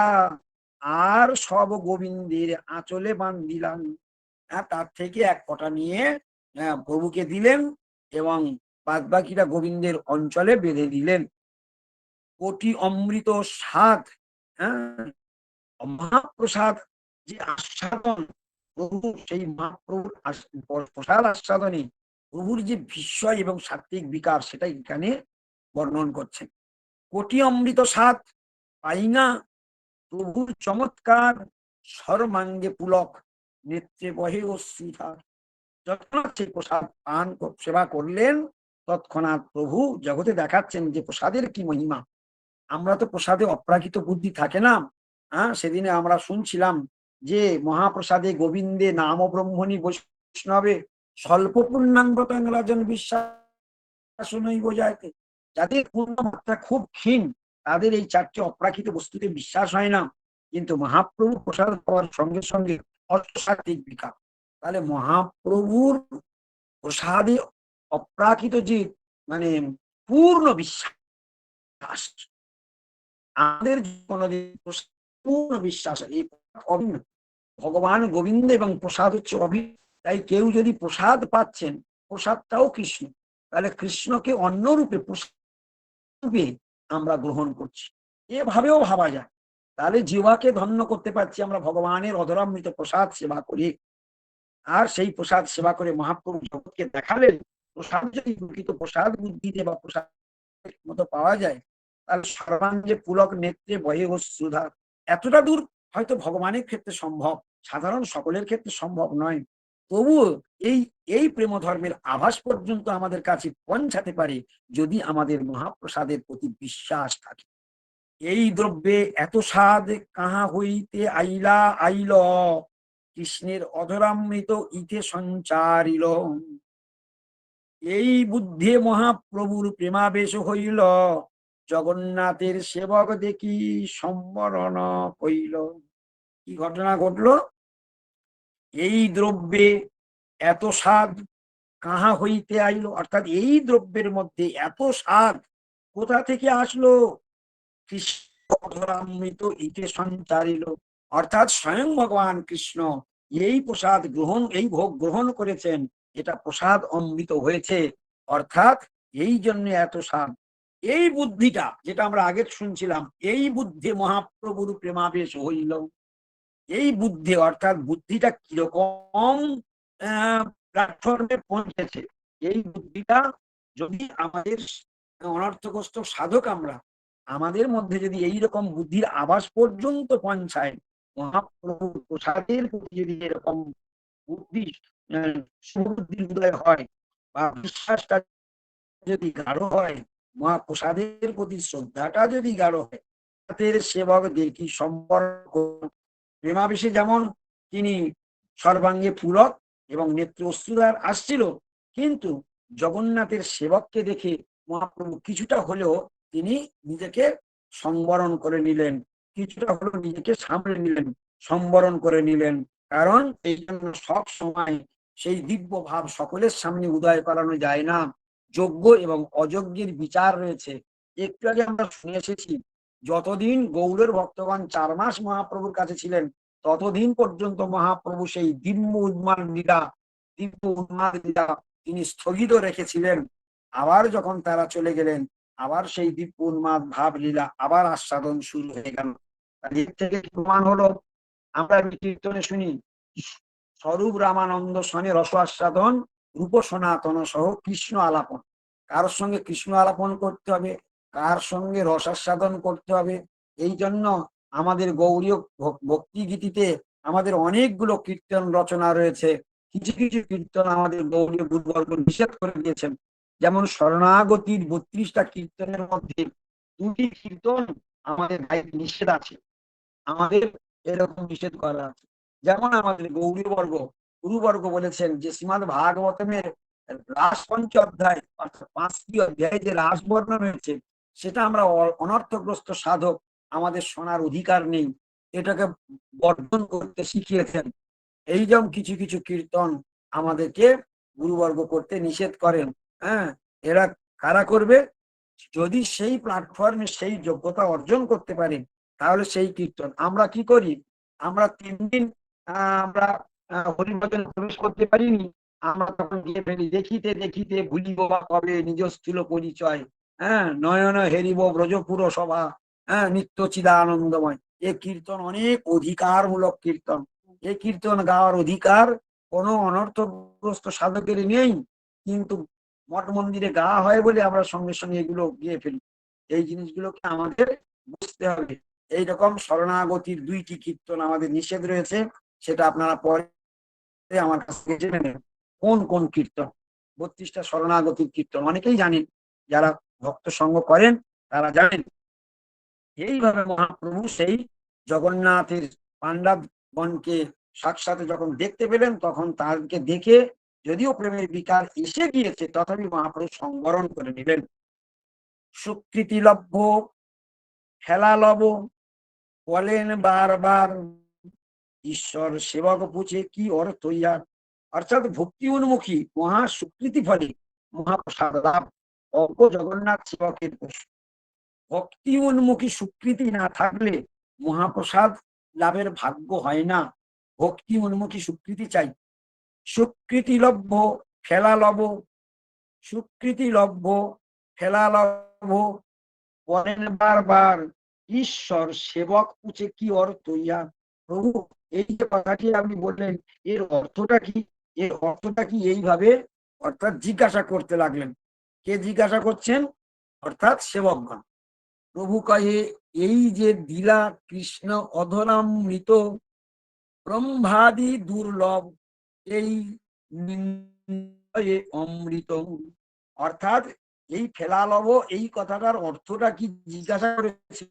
আর সব গোবিন্দের আঁচলে বান্ধিলাম। তার থেকে এক কটা নিয়ে প্রভুকে দিলেন এবং বাদ বাকিটা গোবিন্দের অঞ্চলে বেঁধে দিলেন। কোটি অমৃত স্বাদ, হ্যাঁ মহাপ্রসাদ যে আস্বাদন, প্রভু সেই মহাপ্রভুর প্রসাদ আস্বাদনে প্রভুর যে বিস্ময় এবং সাত্বিক বিকার সেটা এখানে বর্ণন করছেন। কোটি অমৃত স্বাদ পাই না, প্রভুর চমৎকার সর্বাঙ্গে পুলক, নেত্রে বহে অশ্রুধার। যৎক্ষণাৎ সেই প্রসাদ পান সেবা করলেন, তৎক্ষণাৎ প্রভু জগতে দেখাচ্ছেন যে প্রসাদের কি মহিমা। আমরা তো প্রসাদে অপ্রাকৃত বুদ্ধি থাকে না। সেদিনে আমরা শুনছিলাম যে মহাপ্রসাদে গোবিন্দে নাম ব্রহ্মণী বৈষ্ণবে স্বল্প পূর্ণাঙ্গত রাজন বিশ্বাস নৈব যাইতে, যাদের পূর্ণমাত্রা খুব ক্ষীণ তাদের এই চারটি অপ্রাকৃত বস্তুতে বিশ্বাস হয় না, কিন্তু মহাপ্রভু প্রসাদ পাওয়ার সঙ্গে সঙ্গে অসাত্বিক বিকার। তাহলে মহাপ্রভুর প্রসাদে অপ্রাকৃত যে মানে পূর্ণ বিশ্বাস, আমাদের কোনদিন পূর্ণ বিশ্বাস এই অভিন্ন, ভগবান গোবিন্দ এবং প্রসাদ হচ্ছে অভিন্ন। তাই কেউ যদি প্রসাদ পাচ্ছেন, প্রসাদটাও কৃষ্ণ, তাহলে কৃষ্ণকে অন্য রূপে প্রসাদে আমরা গ্রহণ করছি, এভাবেও ভাবা যায়। তাহলে জীবাকে ধন্য করতে পারছি আমরা ভগবানের অধরামৃত প্রসাদ সেবা করি। আর সেই প্রসাদ সেবা করে মহাপ্রভু জগৎকে দেখালেন। প্রসাদ যদি প্রকৃত প্রসাদ বুদ্ধিতে বা প্রসাদ মতো পাওয়া যায়, তাহলে সর্বাঙ্গে পুলক নেত্রে বহে অশ্রুধার। এতটা দূর হয়তো ভগবানের ক্ষেত্রে সম্ভব, সাধারণ সকলের ক্ষেত্রে সম্ভব নয়। তবুও এই এই প্রেম ধর্মের আভাস পর্যন্ত আমাদের কাছে পৌঁছাতে পারে যদি আমাদের মহাপ্রসাদের প্রতি বিশ্বাস থাকে। এই দ্রব্যে এত স্বাদ কাহা হইতে আইলা আইল, কৃষ্ণের অধরামৃত ইতে সঞ্চারিল। এই বুদ্ধি মহাপ্রভুর প্রেমাবেশ হইল, জগন্নাথের সেবক দেখি সম্বরণ কইল। কি ঘটনা ঘটলো? এই দ্রব্যে এত স্বাদ কাহা হইতে আইল, অর্থাৎ এই দ্রব্যের মধ্যে এত স্বাদ কোথা থেকে আসলো? কৃষ্ণ অধরামৃত ইতে সঞ্চারিল, অর্থাৎ স্বয়ং ভগবান কৃষ্ণ এই প্রসাদ গ্রহণ, এই ভোগ গ্রহণ করেছেন, এটা প্রসাদ অমৃত হয়েছে, অর্থাৎ এই জন্য এত স্বাদ। এই বুদ্ধিটা যেটা আমরা আগে শুনছিলাম, এই বুদ্ধি মহাপ্রভুর প্রেমাবেশ হইল। এই বুদ্ধি অর্থাৎ বুদ্ধিটা কিরকম প্ল্যাটফর্মে পৌঁছেছে, এই বুদ্ধিটা যদি আমাদের অনর্থগ্রস্ত সাধক আমরা, আমাদের মধ্যে যদি এইরকম বুদ্ধির আভাস পর্যন্ত পৌঁছায়, মহাপ্রভুর প্রসাদের প্রতি যদি এরকম বুদ্ধি সুবুদ্ধির উদয় হয় বা বিশ্বাসটা যদি গাঢ় হয়, মহাপ্রসাদের প্রতি শ্রদ্ধাটা যদি গাঢ় হয়, তাদের সেবক দেখি সম্পর্ক প্রেমাবেশে যেমন তিনি সর্বাঙ্গে পুলক এবং নেত্র অশ্রুধার আসছিল, কিন্তু জগন্নাথের সেবককে দেখে মহাপ্রভু কিছুটা হলেও তিনি নিজেকে সংবরণ করে নিলেন, কিছুটা হলেও নিজেকে সামলে নিলেন, সম্বরণ করে নিলেন। কারণ এই জন্য সব সময় সেই দিব্য ভাব সকলের সামনে উদয় করানো যায় না, যোগ্য এবং অযোগ্যের বিচার রয়েছে। একটু আগে আমরা শুনে এসেছি, যতদিন গৌড়ের ভক্তগণ 4 মাস মহাপ্রভুর কাছে ছিলেন, ততদিন পর্যন্ত মহাপ্রভু সেই দিব্য উন্মাদ লীলা তিনি স্থগিত রেখেছিলেন। আবার যখন তারা চলে গেলেন, আবার সেই দিব্য উন্মাদ ভাব লীলা আবার আস্বাদন শুরু হয়ে গেল। এর থেকে প্রমাণ হলো, আমরা কীর্তনে শুনি, স্বরূপ রামানন্দ সনে রস আস্বাদন, রূপ সনাতন সহ কৃষ্ণ আলাপন। কার সঙ্গে কৃষ্ণ আলাপন করতে হবে, কার সঙ্গে রসাস্বাদন করতে হবে। এই জন্য আমাদের গৌড়ীয় ভক্তি গীতিতে আমাদের অনেকগুলো কীর্তন রচনা রয়েছে। কিছু কিছু কীর্তন আমাদের গৌড়ীয় গুরুবর্গ নিষেধ করে দিয়েছেন। যেমন শরণাগতির 32টা কীর্তনের মধ্যে 2টি কীর্তন আমাদের নিষেধ আছে, আমাদের এরকম নিষেধ করা আছে। যেমন আমাদের গৌরীবর্গ গুরুবর্গ বলেছেন যে শ্রীমদ ভাগবতমের রাস পঞ্চ অধ্যায়, অর্থাৎ 5টি অধ্যায় যে রাস বর্ণন হয়েছে, সেটা আমরা অনর্থগ্রস্ত সাধক, আমাদের শোনার অধিকার নেই, এটাকে বর্জন করতে শিখিয়েছেন। এই যেমন কিছু কিছু কীর্তন আমাদেরকে গুরুবর্গ করতে নিষেধ করেন। হ্যাঁ, এরা কারা করবে? যদি সেই প্ল্যাটফর্মে সেই যোগ্যতা অর্জন করতে পারে, তাহলে সেই কীর্তন। আমরা কি করি? আমরা 3 দিন আমরা হরিভজনে প্রবেশ করতে পারিনি, আমরা তখন গিয়ে ফেলি, দেখিতে দেখিতে ভুলিব বা কবে নিজ স্থূল পরিচয়। হ্যাঁ, নয়ন হেরিব ব্রজপুর সভা, হ্যাঁ, নিত্য চিদানন্দময়। এ কীর্তন অনেক অধিকারমূলক কীর্তন। এই কীর্তন গাওয়ার অধিকার কোনো অনর্থগ্রস্ত সাধকের নেই, কিন্তু মঠ মন্দিরে গাওয়া হয় বলে আমরা সঙ্গে সঙ্গে এগুলো গিয়ে ফেলি। এই জিনিসগুলোকে আমাদের বুঝতে হবে। এইরকম শরণাগতির 2টি কীর্তন আমাদের নিষেধ রয়েছে, সেটা আপনারা পরে আমার কাছ থেকে জেনে নেন কোন কোন কীর্তন। 32টা শরণাগতির কীর্তন অনেকেই জানেন, যারা ভক্ত সঙ্গ করেন তারা জানেন। এইভাবে মহাপ্রভু সেই জগন্নাথের পাণ্ডবগণকে সাক্ষাৎ যখন দেখতে পেলেন, তখন তাদেরকে দেখে যদিও প্রেমের বিকার এসে গিয়েছে, তথাপি মহাপ্রভু সংবরণ করে নিলেন। সুকৃতি লভ্য খেলা লব, বলেন বারবার ঈশ্বর সেবক পুছে কি অর্থ ইহার। অর্থাৎ ভক্তি উন্মুখী মহা সুকৃতি ফলে মহাপ্রসাদ লাভ অজ্ঞ জগন্নাথ সেবকের দোষ। ভক্তি উন্মুখী সুকৃতি না থাকলে মহাপ্রসাদ লাভের ভাগ্য হয় না। ভক্তি উন্মুখী সুকৃতি চাই। সুকৃতি লভ্য খেলা লব, সুকৃতি লভ্য খেলা লভ, বলেন বারবার ঈশ্বর সেবক পুছে কি অর্থ ইহা। প্রভু, এই যে কথাটি আপনি বললেন, এর অর্থটা কি? এর অর্থটা কি? এইভাবে অর্থাৎ জিজ্ঞাসা করতে লাগলেন। কে জিজ্ঞাসা করছেন? অর্থাৎ সেবকগণ। প্রভু কহে, এই যে দিলা কৃষ্ণ অধরামৃত, ব্রহ্মাদি দুর্লভ, এই নিন্দয়ে অমৃত। অর্থাৎ এই ফেলালব, এই কথাটার অর্থটা কি জিজ্ঞাসা করেছে।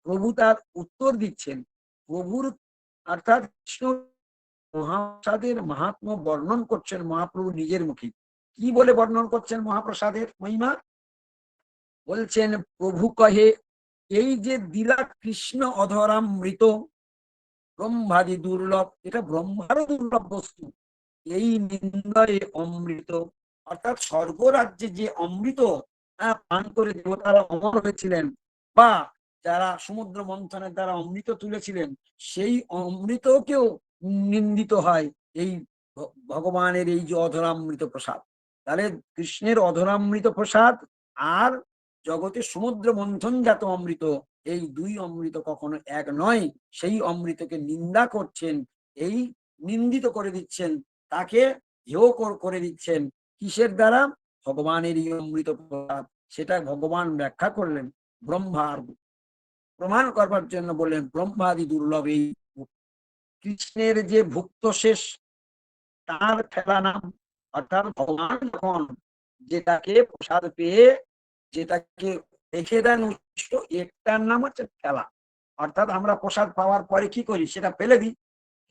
প্রভু তার উত্তর দিচ্ছেন। প্রভুর অর্থাৎ কৃষ্ণ মহাপ্রসাদের মাহাত্ম্য বর্ণন করছেন মহাপ্রভু নিজের মুখে। কি বলে বর্ণন করছেন মহাপ্রসাদের মহিমা? বলছেন প্রভু কহে, এই যে দিলা কৃষ্ণ অধরামৃত, ব্রহ্মাদি দুর্লভ, এটা ব্রহ্মারও দুর্লভ বস্তু। এই নিন্দয়ে অমৃত, অর্থাৎ স্বর্গ রাজ্যে যে অমৃত পান করে দেবতারা অমর হয়েছিলেন, বা যারা সমুদ্র মন্থনের দ্বারা অমৃত তুলেছিলেন, সেই অমৃতকেও নিন্দিত হয় এই ভগবানের এই যে অধরামৃত প্রসাদ। তাহলে কৃষ্ণের অধরামৃত প্রসাদ আর জগতে সমুদ্র মন্থনজাত অমৃত, এই দুই অমৃত কখনো এক নয়। সেই অমৃতকে নিন্দা করছেন, এই নিন্দিত করে দিচ্ছেন, তাকে হেয় করে দিচ্ছেন। কিসের দ্বারা? ভগবানের এই অমৃত প্রসাদ। সেটা ভগবান ব্যাখ্যা করলেন ব্রহ্মার প্রমাণ করবার জন্য, বললেন ব্রহ্মাদি দুর্লভ, এই কৃষ্ণের যে ভুক্ত শেষ তার ফেলা নাম। অর্থাৎ ভগবান যখন যেটাকে প্রসাদ পেয়ে যেটাকে রেখে দেন উচ্ছিষ্ট, একটার নাম হচ্ছে ফেলা। অর্থাৎ আমরা প্রসাদ পাওয়ার পরে কি করি? সেটা ফেলে দিই।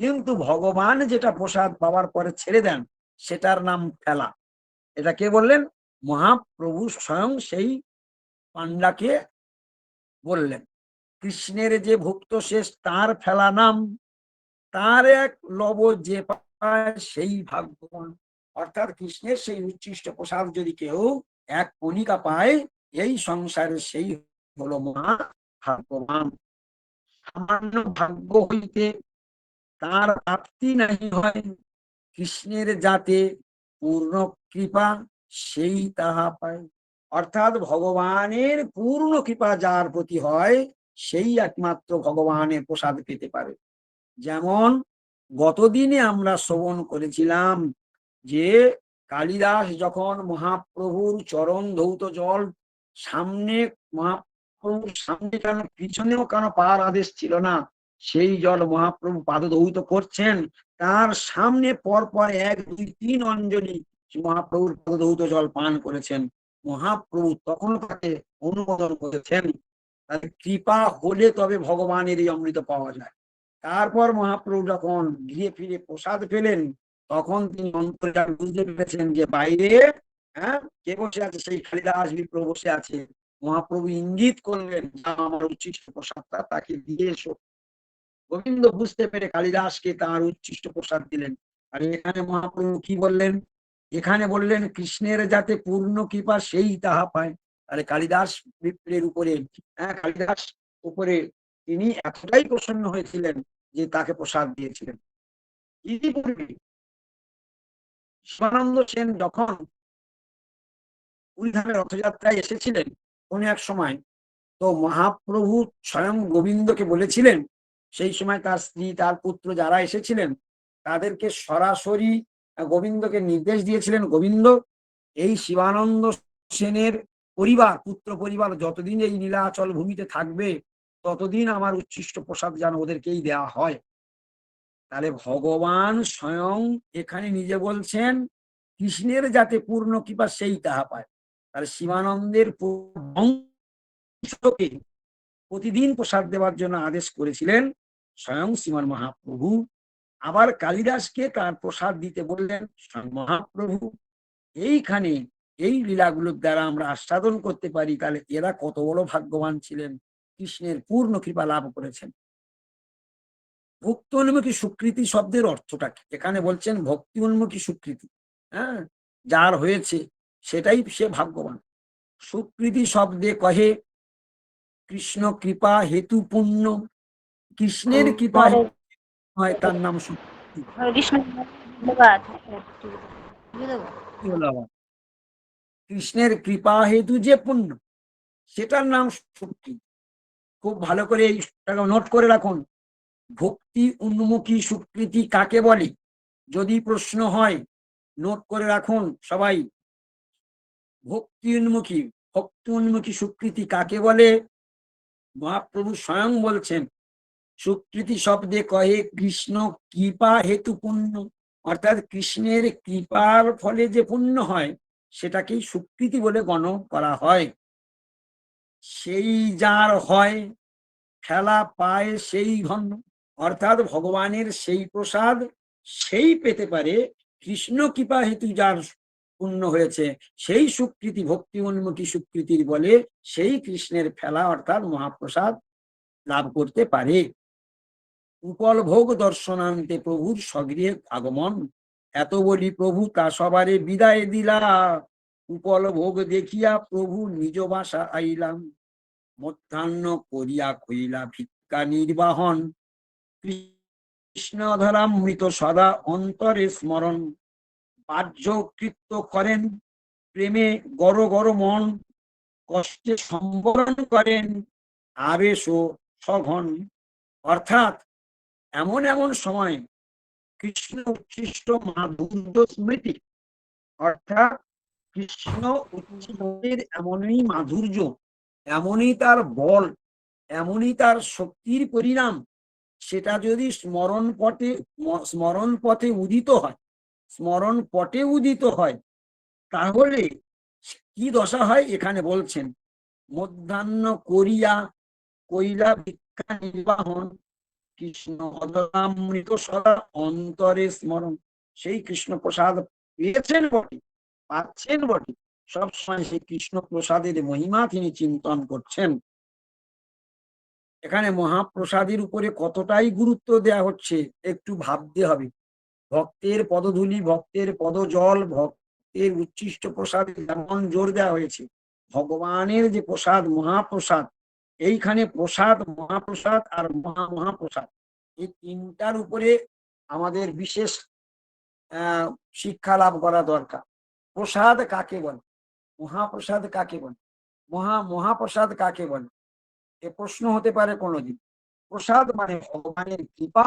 কিন্তু ভগবান যেটা প্রসাদ পাওয়ার পরে ছেড়ে দেন, সেটার নাম ফেলা। এটা কে বললেন? মহাপ্রভু স্বয়ং সেই পান্ডাকে বললেন। কৃষ্ণের যে ভুক্ত শেষ তার ফেলা নাম, তার এক লব যে পায় সেই ভাগ্যবান। অর্থাৎ কৃষ্ণের সেই উচ্ছিষ্ট প্রসাদ যদি কেউ এক কণিকা পায়, এই সংসারে সেই হলো মহা ভাগ্যবান। সামান্য ভাগ্য হইতে তার প্রাপ্তি নাহি হয়, কৃষ্ণের যাতে পূর্ণ কৃপা সেই তাহা পায়। অর্থাৎ ভগবানের পূর্ণ কৃপা যার প্রতি হয়, সেই একমাত্র ভগবানের প্রসাদ পেতে পারে। যেমন গতদিনে আমরা শ্রবণ করেছিলাম যে কালিদাস যখন মহাপ্রভুর চরণ ধৌত জল সামনে, মহাপ্রভুর সামনে কেন পিছনেও কেন পাওয়ার আদেশ ছিল না, সেই জল মহাপ্রভু পাদধৌত করছেন, তার সামনে পরপর 1, 2, 3 অঞ্জলি মহাপ্রভুর পাদধৌত জল পান করেছেন। মহাপ্রভু তখন তাকে অনুমোদন করেছেন। তাদের কৃপা হলে তবে ভগবানের এই অমৃত পাওয়া যায়। তারপর মহাপ্রভু যখন ঘিরে ফিরে প্রসাদ পেলেন, তখন তিনি অন্তর্যামী বুঝতে পেরেছেন যে বাইরে কে বসে আছে? সেই কালিদাস বিপ্র বসে আছে। মহাপ্রভু ইঙ্গিত করলেন, আমার উচ্ছিষ্ট প্রসাদটা তাকে দিয়ে এসো। গোবিন্দ বুঝতে পেরে কালিদাসকে তার উচ্ছিষ্ট প্রসাদ দিলেন। আর এখানে মহাপ্রভু কি বললেন? এখানে বললেন কৃষ্ণের যাতে পূর্ণ কৃপা সেই তাহা পায়। তাহলে কালিদাস বিপ্রের উপরে, কালিদাস উপরে তিনি এতটাই প্রসন্ন হয়েছিলেন যে তাকে প্রসাদ দিয়েছিলেন। ইতিপূর্বে শিবানন্দ সেন যখন পুরীধামে রথযাত্রায় এসেছিলেন কোন এক সময়, তো মহাপ্রভু স্বয়ং গোবিন্দকে বলেছিলেন, সেই সময় তার স্ত্রী তার পুত্র যারা এসেছিলেন তাদেরকে সরাসরি গোবিন্দকে নির্দেশ দিয়েছিলেন, গোবিন্দ এই শিবানন্দ সেনের পরিবার, পুত্র পরিবার যতদিন এই নীলাচল ভূমিতে থাকবে, ততদিন আমার উচ্ছিষ্ট প্রসাদ যেন ওদেরকেই দেওয়া হয়। তাহলে ভগবান স্বয়ং এখানে নিজে বলছেন কৃষ্ণের যাতে পূর্ণ কৃপা সেই তাহা পায়। তাহলে শিবানন্দের বংশকে প্রতিদিন প্রসাদ দেওয়ার জন্য আদেশ করেছিলেন স্বয়ং শ্রীমান মহাপ্রভু। আবার কালিদাসকে তার প্রসাদ দিতে বললেন স্বয়ং মহাপ্রভু। এইখানে এই লীলাগুলোর দ্বারা আমরা আস্বাদন করতে পারি, তাহলে এরা কত বড় ভাগ্যবান ছিলেন, কৃষ্ণের পূর্ণ কৃপা লাভ করেছেন। ভক্তি উন্মুখী সুকৃতি শব্দের অর্থটা কি? এখানে বলছেন ভক্তি উন্মুখী সুকৃতি, যার হয়েছে সেটাই সে ভাগ্যবান। সুকৃতি শব্দে কহে কৃষ্ণ কৃপা হেতু পুণ্য, কৃষ্ণের কৃপা হয় তার নাম সুকৃতি। কৃষ্ণের কৃপা হেতু যে পুণ্য, সেটার নাম সুকৃতি। খুব ভালো করে এইটাকে নোট করে রাখুন। ভক্তি উন্মুখী সুকৃতি কাকে বলে? যদি প্রশ্ন হয় নোট করে রাখুন সবাই। ভক্তি উন্মুখী সুকৃতি কাকে বলে? মহাপ্রভু স্বয়ং বলছেন, সুকৃতি শব্দে কহে কৃষ্ণ কৃপা হেতু পুণ্য। অর্থাৎ কৃষ্ণের কৃপার ফলে যে পুণ্য হয় সেটাকেই সুকৃতি বলে গণ্য করা হয়। সেই যার হয় খেলা পায় সেই ধন্য। অর্থাৎ ভগবানের সেই প্রসাদ সেই পেতে পারে, কৃষ্ণ কৃপা হেতু যার পূর্ণ হয়েছে সেই সুকৃতি, ভক্তি উন্মুখী সুকৃতির বলে সেই কৃষ্ণের ফেলা অর্থাৎ মহাপ্রসাদ লাভ করতে পারে। উপল ভোগ দর্শনান্তে প্রভুর স্বগৃহে আগমন। এত বলি প্রভু তা সবারে বিদায় দিলা, উপল ভোগ দেখিয়া প্রভু নিজ বাসা আইলাম। মধ্যাহ্ন করিয়া কইলা ভিক্ষা নির্বাহন, কৃষ্ণ ধরামৃত সদা অন্তরে স্মরণ। বাহ্য কৃত্য করেন প্রেমে গড় গড় মন, কষ্টে সম্বরণ করেন আবেশ ও সঘন। অর্থাৎ এমন এমন সময় কৃষ্ণ উচ্ছিষ্ট মাধুর্য স্মৃতি, অর্থাৎ কৃষ্ণ উচ্ছিষ্টের এমনই মাধুর্য, এমনই তার বল, এমনই তার শক্তির পরিণাম, সেটা যদি স্মরণ পথে উদিত হয়, স্মরণ পটে উদিত হয়, তাহলে কি দশা হয় এখানে বলছেন। মধ্যাহ্ন করিয়া কৈলা ভিক্ষা নির্বাহন, কৃষ্ণ অদরামৃত সদা অন্তরে স্মরণ। সেই কৃষ্ণ প্রসাদ পেয়েছেন বটে, পাচ্ছেন বটে, সবসময় সেই কৃষ্ণ প্রসাদের মহিমা তিনি চিন্তন করছেন। এখানে মহাপ্রসাদের উপরে কতটাই গুরুত্ব দেওয়া হচ্ছে একটু ভাবতে হবে। ভক্তের পদধূলি, ভক্তের পদজল, ভক্তের উচ্ছিষ্ট প্রসাদে যেমন জোর দেওয়া হয়েছে, ভগবানের যে প্রসাদ মহাপ্রসাদ, এইখানে প্রসাদ, মহাপ্রসাদ আর মহাপ্রসাদ, এই তিনটার উপরে আমাদের বিশেষ শিক্ষা লাভ করা দরকার। প্রসাদ কাকে বলে, মহাপ্রসাদ কাকে বলে, মহাপ্রসাদ কাকে বলে, এ প্রশ্ন হতে পারে কোনোদিন। প্রসাদ মানে ভগবানের কৃপা,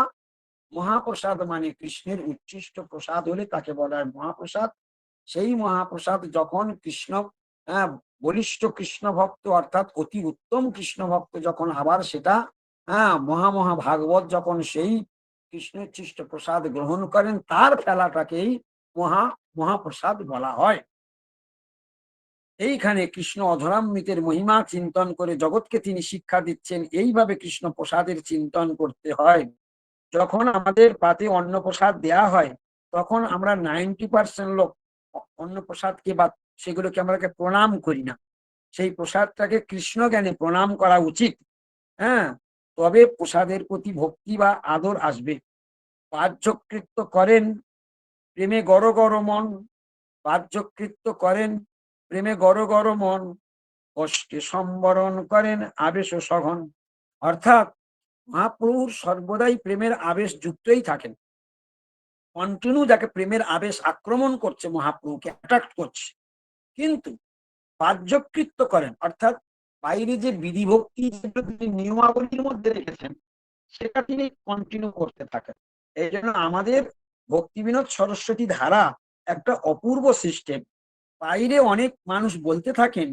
মহাপ্রসাদ মানে কৃষ্ণের উচ্ছিষ্ট প্রসাদ হলে তাকে বলা হয় মহাপ্রসাদ। সেই মহাপ্রসাদ যখন কৃষ্ণ বলিষ্ঠ কৃষ্ণ ভক্ত অর্থাৎ অতি উত্তম কৃষ্ণ ভক্ত যখন আবার সেটা মহা ভাগবত যখন সেই কৃষ্ণোচ্ছিষ্ট প্রসাদ গ্রহণ করেন, তার ফেলাটাকেই মহাপ্রসাদ বলা হয়। এইখানে কৃষ্ণ অধরামৃতের মহিমা চিন্তন করে জগৎকে তিনি শিক্ষা দিচ্ছেন, এইভাবে কৃষ্ণ প্রসাদের চিন্তন করতে হয়। যখন আমাদের পাতে অন্ন প্রসাদ দেয়া হয়, তখন আমরা 90% লোক অন্ন প্রসাদকে বা সেগুলোকে আমরা প্রণাম করি না। সেই প্রসাদটাকে কৃষ্ণ জ্ঞানে প্রণাম করা উচিত। হ্যাঁ, তবে প্রসাদের প্রতি ভক্তি বা আদর আসবে। বাহ্যকৃত্য করেন প্রেমে গড় গড় মন, বাহ্যকৃত্য করেন প্রেমে গড় গড় মন, কষ্টে সম্বরণ করেন আবেশ ও সঘন। অর্থাৎ মহাপ্রভুর সর্বদাই প্রেমের আবেশ যুক্তই থাকেন, কন্টিনিউ যাকে প্রেমের আবেশ আক্রমণ করছে, মহাপ্রভুকে অ্যাট্রাক্ট করছে। কিন্তু বাহ্যকৃত্য করেন অর্থাৎ বাইরে যে বিধিভক্তি তিনি নিয়মাবলীর মধ্যে রেখেছেন সেটা তিনি কন্টিনিউ করতে থাকেন। এই জন্য আমাদের ভক্তি বিনোদ সরস্বতী ধারা একটা অপূর্ব সিস্টেম। বাইরে অনেক মানুষ বলতে থাকেন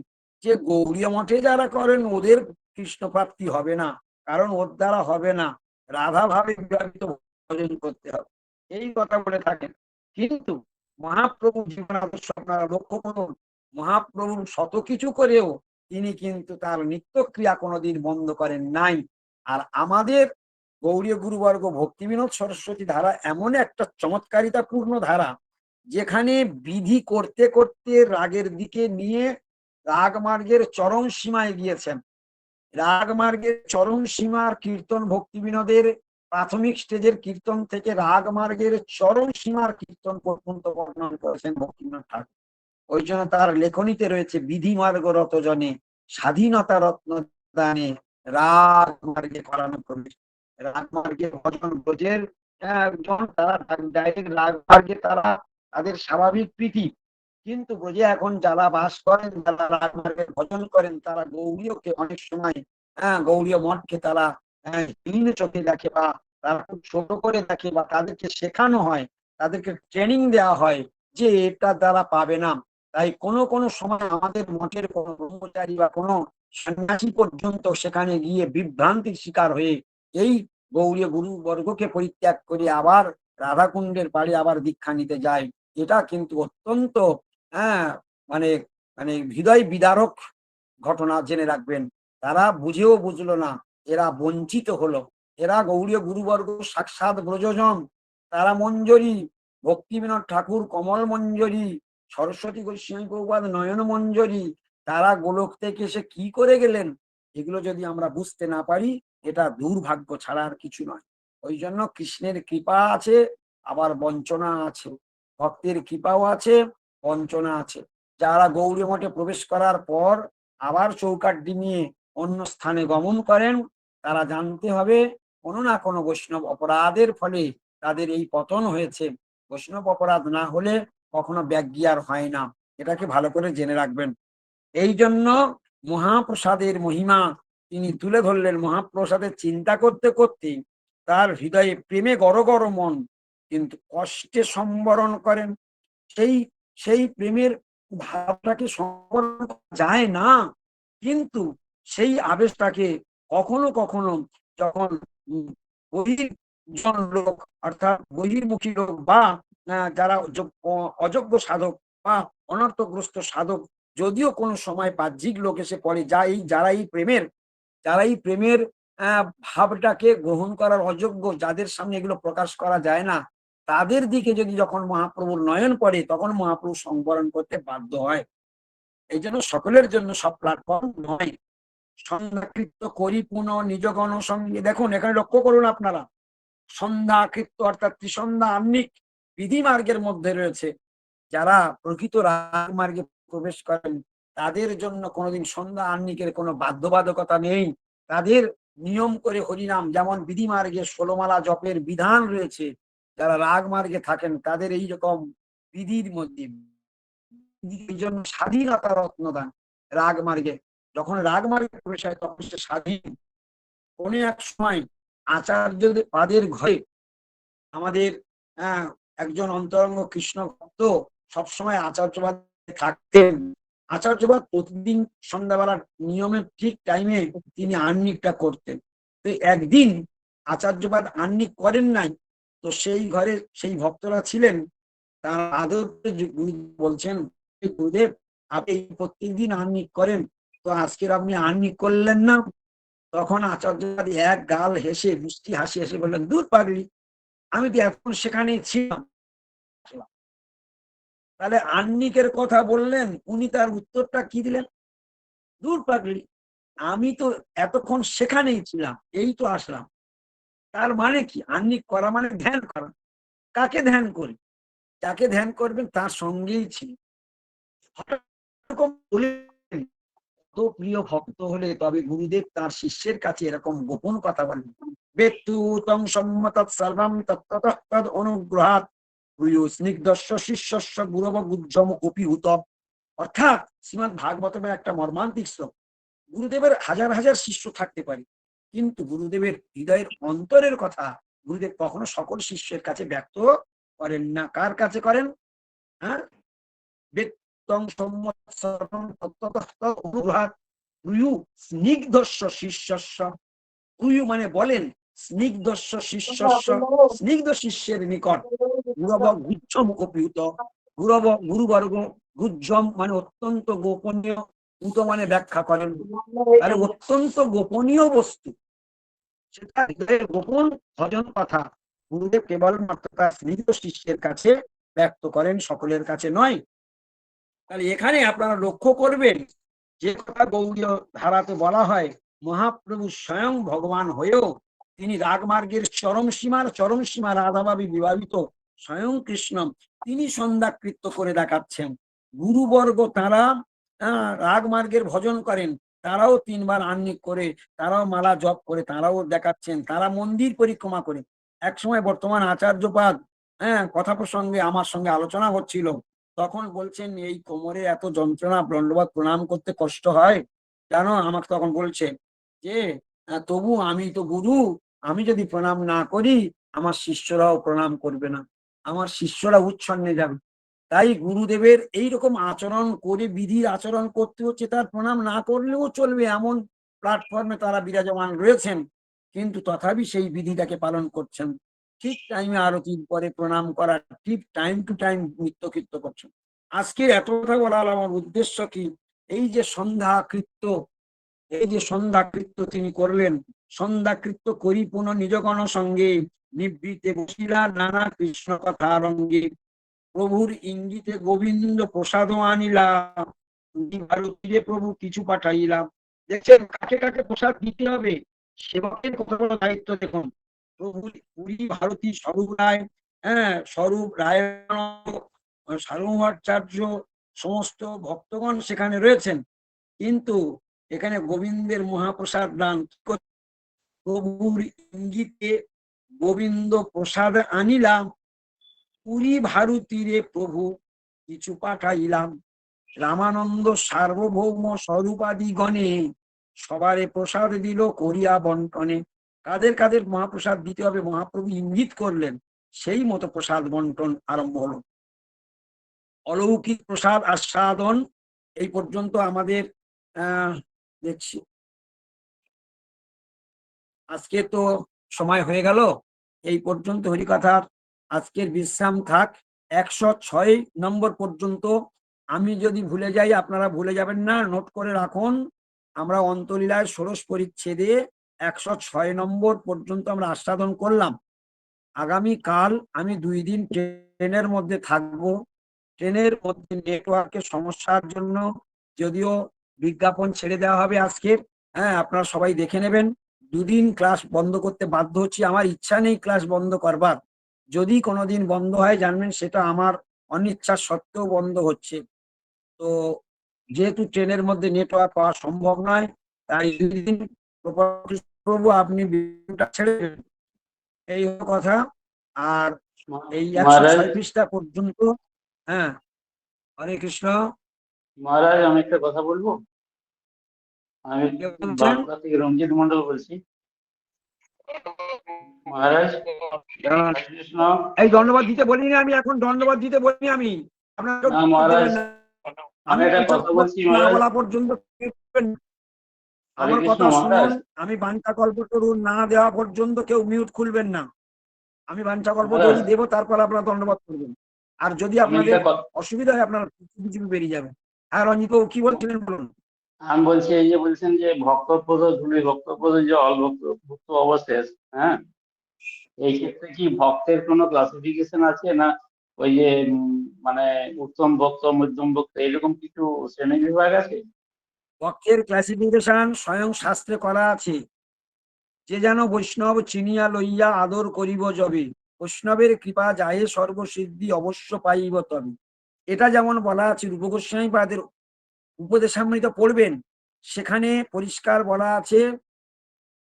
যে গৌড়ীয় মঠে যারা করেন ওদের কৃষ্ণ প্রাপ্তি হবে না, কারণ ওর দ্বারা হবে না, রাধা ভাবে বিবাহিত ভজন করতে হবে, এই কথা বলে থাকেন। কিন্তু মহাপ্রভু জীবন আদর্শ আপনারা লক্ষ্য করুন, মহাপ্রভু শত কিছু করেও তিনি কিন্তু তার নিত্য ক্রিয়া কোনোদিন বন্ধ করেন নাই। আর আমাদের গৌড়ীয় গুরুবর্গ ভক্তি বিনোদ সরস্বতী ধারা এমন একটা চমৎকারিতাপূর্ণ ধারা, যেখানে বিধি করতে করতে রাগের দিকে নিয়ে রাগ মার্গের চরম সীমায় গিয়েছেন। রাগ মার্গের চরম সীমার কীর্তন ভক্তি বিনোদের প্রাথমিক স্টেজের কীর্তন থেকে রাগ মার্গের চরম সীমার কীর্তন পর্যন্ত বর্ণন করেছেন ভক্তিবিনোদ ঠাকুর। ওই জন্য তার লেখনীতে রয়েছে বিধি মার্গ রত জনে স্বাধীনতা রত্ন দানে রাগ মার্গে করানো প্রবেশ। রাগ মার্গে ভজন ব্রজের একজন তারা ডাইরেক্ট রাগ মার্গে তারা তাদের স্বাভাবিক প্রীতি, কিন্তু ব্রজে এখন যারা বাস করেন, যারা রাগ মার্গে ভজন করেন, তারা গৌড়ীয়কে অনেক সময় গৌড়ীয় মঠকে তারা হীন চোখে দেখে বা তারা খুব ছোট করে দেখে, বা তাদেরকে শেখানো হয়, তাদেরকে ট্রেনিং দেওয়া হয় যে এটা দ্বারা পাবে না। তাই কোনো কোনো সময় আমাদের মঠের কোনো ব্রহ্মচারী বা কোনো সন্ন্যাসী পর্যন্ত সেখানে গিয়ে বিভ্রান্তির শিকার হয়ে এই গৌড়ীয় গুরুবর্গকে পরিত্যাগ করে আবার রাধাকুণ্ডের পাড়ে আবার দীক্ষা নিতে যায়। এটা কিন্তু অত্যন্ত হ্যাঁ মানে মানে হৃদয় বিদারক ঘটনা, জেনে রাখবেন। তারা বুঝেও বুঝলো না, এরা বঞ্চিত হলো। এরা গৌড়ীয় গুরুবর্গ সাক্ষাৎ ব্রজজন, তারা মঞ্জরী, ভক্তিবিনোদ ঠাকুর কমল মঞ্জরী, সরস্বতী গোস্বামী প্রভুপাদ নয়ন মঞ্জরী, তারা গোলক থেকে এসে কি করে গেলেন, এগুলো যদি আমরা বুঝতে না পারি, এটা দুর্ভাগ্য ছাড়া আর কিছু নয়। ওই জন্য কৃষ্ণের কৃপা আছে, আবার বঞ্চনা আছে। ভক্তের কৃপাও আছে, বঞ্চনা আছে। যারা গৌরী মঠে প্রবেশ করার পর আবার চৌকাঠ ডিঙিয়ে অন্য স্থানে গমন করেন, তারা জানতে হবে কোনো না কোনো বৈষ্ণব অপরাধের ফলে তাদের এই পতন হয়েছে। বৈষ্ণব অপরাধ না হলে কখনো ব্যাজ্ঞার হয় না, এটাকে ভালো করে জেনে রাখবেন। এই জন্য মহাপ্রসাদের মহিমা তিনি তুলে ধরলেন। মহাপ্রসাদের চিন্তা করতে করতে তার হৃদয়ে প্রেমে গড় মন, কিন্তু কষ্টে সম্বরণ করেন। সেই সেই প্রেমের ভাবটাকে সম্বরণ করা যায় না, কিন্তু সেই আবেশটাকে কখনো কখনো যখন বহির্জন লোক, অর্থাৎ বহির্মুখী লোক বা যারা অযোগ্য সাধক বা অনর্থগ্রস্ত সাধক, যদিও কোনো সময় বাহ্যিক লোক এসে পড়ে, যারা এই প্রেমের ভাবটাকে গ্রহণ করার অযোগ্য, যাদের সামনে এগুলো প্রকাশ করা যায় না, তাদের দিকে যদি যখন মহাপ্রভুর নয়ন পড়ে, তখন মহাপ্রভু সংবরণ করতে বাধ্য হয়। এই জন্য সকলের জন্য সব প্ল্যাটফর্ম নয়। সন্ধ্যাকৃত্য করি পুনঃ নিজগণ সঙ্গে, দেখুন এখানে লক্ষ্য করুন আপনারা, সন্ধ্যাকৃত্য অর্থাৎ ত্রিসন্ধ্যা আহ্নিক বিধি মার্গের মধ্যে রয়েছে। যারা প্রকৃত রাগ মার্গে প্রবেশ করেন, তাদের জন্য কোনোদিন সন্ধ্যা আহ্নিকের কোনো বাধ্যবাধকতা নেই। তাদের নিয়ম করে হরিনাম, যেমন বিধি মার্গে 16 মালা জপের বিধান রয়েছে, যারা রাগ মার্গে থাকেন তাদের এই রকম বিধির মধ্যে এই জন্য স্বাধীনতা রত্নদান। রাগ মার্গে যখন রাগ মার্গে প্রবেশ হয়, তখন সে স্বাধীন। কোন এক সময় আচার্যদের পাদের ঘরে আমাদের একজন অন্তরঙ্গ কৃষ্ণ ভক্ত সবসময় আচার্যবাদ থাকতেন। আচার্যবাদ প্রতিদিন সন্ধ্যাবেলার নিয়মের ঠিক টাইমে তিনি আহ্নিকটা করতেন। তো একদিন আচার্যবাদ আহ্নিক করেন নাই, তো সেই ঘরে সেই ভক্তরা ছিলেন, তার আদর বলছেন, গুরুদেব আপনি প্রত্যেকদিন আহ্নিক করেন, তো আজকের আপনি আহ্নিক করলেন না। তখন আচার্যবাদ এক গাল হেসে, মিষ্টি হাসি হেসে বললেন, দূর পাগলি, আমি তো এখন সেখানেই ছিলাম। তাহলে আহ্নিকের কথা বললেন, উনি তার উত্তরটা কি দিলেন, দূর পাগলি, আমি তো এতক্ষণ সেখানেই ছিলাম, এই তো আসলাম। তার মানে কি, আহ্নিক করা মানে ধ্যান করা। কাকে ধ্যান করি, যাকে ধ্যান করবেন তার সঙ্গেই ছিল। তো প্রিয় ভক্ত হলে তবে গুরুদেব তার শিষ্যের কাছে এরকম গোপন কথা বলেন, বেত্তু তং সম্মত সর্বম তত্তদ অনুগ্রহাৎ স্নিগ্ধস্য শিষ্যস্য গুরব গুজ্জম কপি হুতব। অর্থাৎ শ্রীমদ ভাগবতের একটা মর্মান্তিক শ্লোক। গুরুদেবের হাজার হাজার শিষ্য থাকতে পারে, কিন্তু গুরুদেবের হৃদয়ের অন্তরের কথা গুরুদেব কখনো সকল শিষ্যের কাছে ব্যক্ত করেন না। কার কাছে করেন? হ্যাঁ, বেত্তং সম্মত সর্বম তত্তদ অনুগ্রহাৎ স্নিগ্ধস্য শিষ্যস্য, কুয়ু মানে বলেন, স্নিগ্ধস্য শিষ্যস্য, স্নিগ্ধ শিষ্যের নিকট, গুরব গুচ্ছম কপিউত, গুরুবর্গ, গুজ্জম মানে অত্যন্ত গোপনীয়, উত মানে ব্যাখ্যা করেন, তাহলে অত্যন্ত গোপনীয় বস্তু, সেটা হৃদয়ের গোপন ভজন কথা গুরুদেব কেবলমাত্র তার স্নিগ্ধ শিষ্যের কাছে ব্যক্ত করেন, সকলের কাছে নয়। তাহলে এখানে আপনারা লক্ষ্য করবেন, যে কথা গৌড়ীয় ধারাতে বলা হয়, মহাপ্রভু স্বয়ং ভগবান হয়েও তিনি রাগমার্গের চরম সীমা রাধাভাবী বিবাহিত স্বয়ং কৃষ্ণ, তিনি সন্ধ্যাকৃত্য করে দেখাচ্ছেন। গুরুবর্গ তারা রাগমার্গের ভজন করেন, তারাও 3 বার আহ্নিক করে, তারাও মালা জপ করে, তারাও দেখাচ্ছেন, তারা মন্দির পরিক্রমা করে। এক সময় বর্তমান আচার্যপাদ কথা প্রসঙ্গে আমার সঙ্গে আলোচনা হচ্ছিল, তখন বলছেন, এই কোমরে এত যন্ত্রণা, দণ্ডবত প্রণাম করতে কষ্ট হয় জানো। আমাকে তখন বলছে যে তবু আমি তো গুরু, আমি যদি প্রণাম না করি আমার শিষ্যরাও প্রণাম করবে না, আমার শিষ্যরা উচ্ছন্নে যাবে। তাই গুরুদেবের এইরকম আচরণ করে বিধির আচরণ করতে হচ্ছে, তার প্রণাম না করলেও চলবে এমন প্ল্যাটফর্মে তারা বিরাজমান রয়েছেন, কিন্তু তথাপি সেই বিধিটাকে পালন করছেন। ঠিক টাইমে আরতির পরে প্রণাম করা, ঠিক টাইম টু টাইম নিত্যকৃত্য করছেন। আজকে এত কথা বলার আমার উদ্দেশ্য কি, এই যে সন্ধ্যাকৃত্য, এই যে সন্ধ্যাকৃত্য তিনি করলেন, সন্ধ্যাকৃত্য করি পুনঃ নিজগণ সঙ্গে, নিবৃতে বসিলা নানা কৃষ্ণ কথা রঙ্গে, প্রভুর ইঙ্গিতে গোবিন্দ প্রসাদ আনিলা, ভারতীরে প্রভু কিছু পাঠাইলাম। দেখছেন কাকে কাকে প্রসাদ দিতে হবে, সেবকের কত বড় দায়িত্ব দেখুন। প্রভু পুরী ভারতী স্বরূপ রায়, হ্যাঁ স্বরূপ রায়, সারুমাচার্য, সমস্ত ভক্তগণ সেখানে রয়েছেন, কিন্তু এখানে গোবিন্দের মহাপ্রসাদ দান প্রভুর ইঙ্গিতে গোবিন্দ প্রসাদ আনিলাম, পুরী ভারতীরে প্রভু কিছু পাঠাইলাম। রামানন্দ সার্বভৌম স্বরূপাদি গণে, সবারে প্রসাদ দিল করিয়া বন্টনে। কাদের কাদের মহাপ্রসাদ দিতে হবে মহাপ্রভু ইঙ্গিত করলেন, সেই মতো প্রসাদ বন্টন আরম্ভ হলো। অলৌকিক প্রসাদ আস্বাদন এই পর্যন্ত আমাদের দেখছি। আজকে তো সময় হয়ে গেল, এই পর্যন্ত হরিকথার আজকের বিশ্রাম থাক। 106 নম্বর পর্যন্ত। আমি যদি ভুলে যাই আপনারা ভুলে যাবেন না, নোট করে রাখুন। আমরা অন্তলীলায় ষোড়শ পরিচ্ছেদে 106 নম্বর পর্যন্ত আমরা আস্বাদন করলাম। আগামী কাল আমি 2 দিন ট্রেনের মধ্যে থাকবো। ট্রেনের মধ্যে নেটওয়ার্কের সমস্যার জন্য যদিও বিজ্ঞাপন ছেড়ে দেওয়া হবে আজকের, হ্যাঁ আপনারা সবাই দেখে নেবেন। 2 দিন ক্লাস বন্ধ করতে বাধ্য হচ্ছি, আমার ইচ্ছা নেই ক্লাস বন্ধ করবার। যদি কোনোদিন বন্ধ হয় জানবেন সেটা আমার অনিচ্ছা সত্ত্বেও বন্ধ হচ্ছে। তো যেহেতু ট্রেনের মধ্যে নেটওয়ার্ক পাওয়া সম্ভব নয়, তাই 2 দিন প্রভু আপনি ছেড়ে এই কথা। আর এই 106 পৃষ্ঠা পর্যন্ত। হ্যাঁ, হরে কৃষ্ণ। মহারাজ আমি একটা কথা বলবো। আমি বাঁকুড়া থেকে রঞ্জিত মন্ডল বলছি মহারাজ। কৃষ্ণ এই দণ্ডবাদ দিতে বলিনি আমি, এখন দণ্ডবাদ দিতে বলিনি আমি। না মহারাজ, আমি একটা কথা বলছি না মহারাজ। বলা পর্যন্ত হরে আমার কৃষ্ণ কথা মহারাজ। শুনুন। আমি বাঞ্ছা কল্পতরু না দেওয়া পর্যন্ত কেউ মিউট খুলবেন না। আমি বাঞ্ছা কল্পতরু দেবো, তারপর আপনারা দণ্ডবাদ করবেন। আর যদি আপনাদের অসুবিধা হয় আপনারা কিছু বেরিয়ে যাবেন। আর রঞ্জিত কি বলছিলেন বলুন। আমি বলছি এই যে বলছেন যে ভক্তপ্রদ ধুলি ভক্তপ্রদ যে অলভক্ত অবশেষ, হ্যাঁ এই ক্ষেত্রে কি ভক্তের কোনো ক্লাসিফিকেশন আছে না? ওই যে মানে উত্তম ভক্ত মধ্যম ভক্ত এরকম কিছু শ্রেণী বিভাগ আছে? ভক্তের ক্লাসিফিকেশন স্বয়ং শাস্ত্রে করা আছে। যে যেন বৈষ্ণব চিনিয়া লইয়া আদর করিব যবে, বৈষ্ণবের কৃপা যাহে সর্বসিদ্ধি অবশ্য পাইব তবে। এটা যেমন বলা আছে রূপ গোস্বামী পাদের উপদেশামৃত পড়বেন, সেখানে পরিষ্কার বলা আছে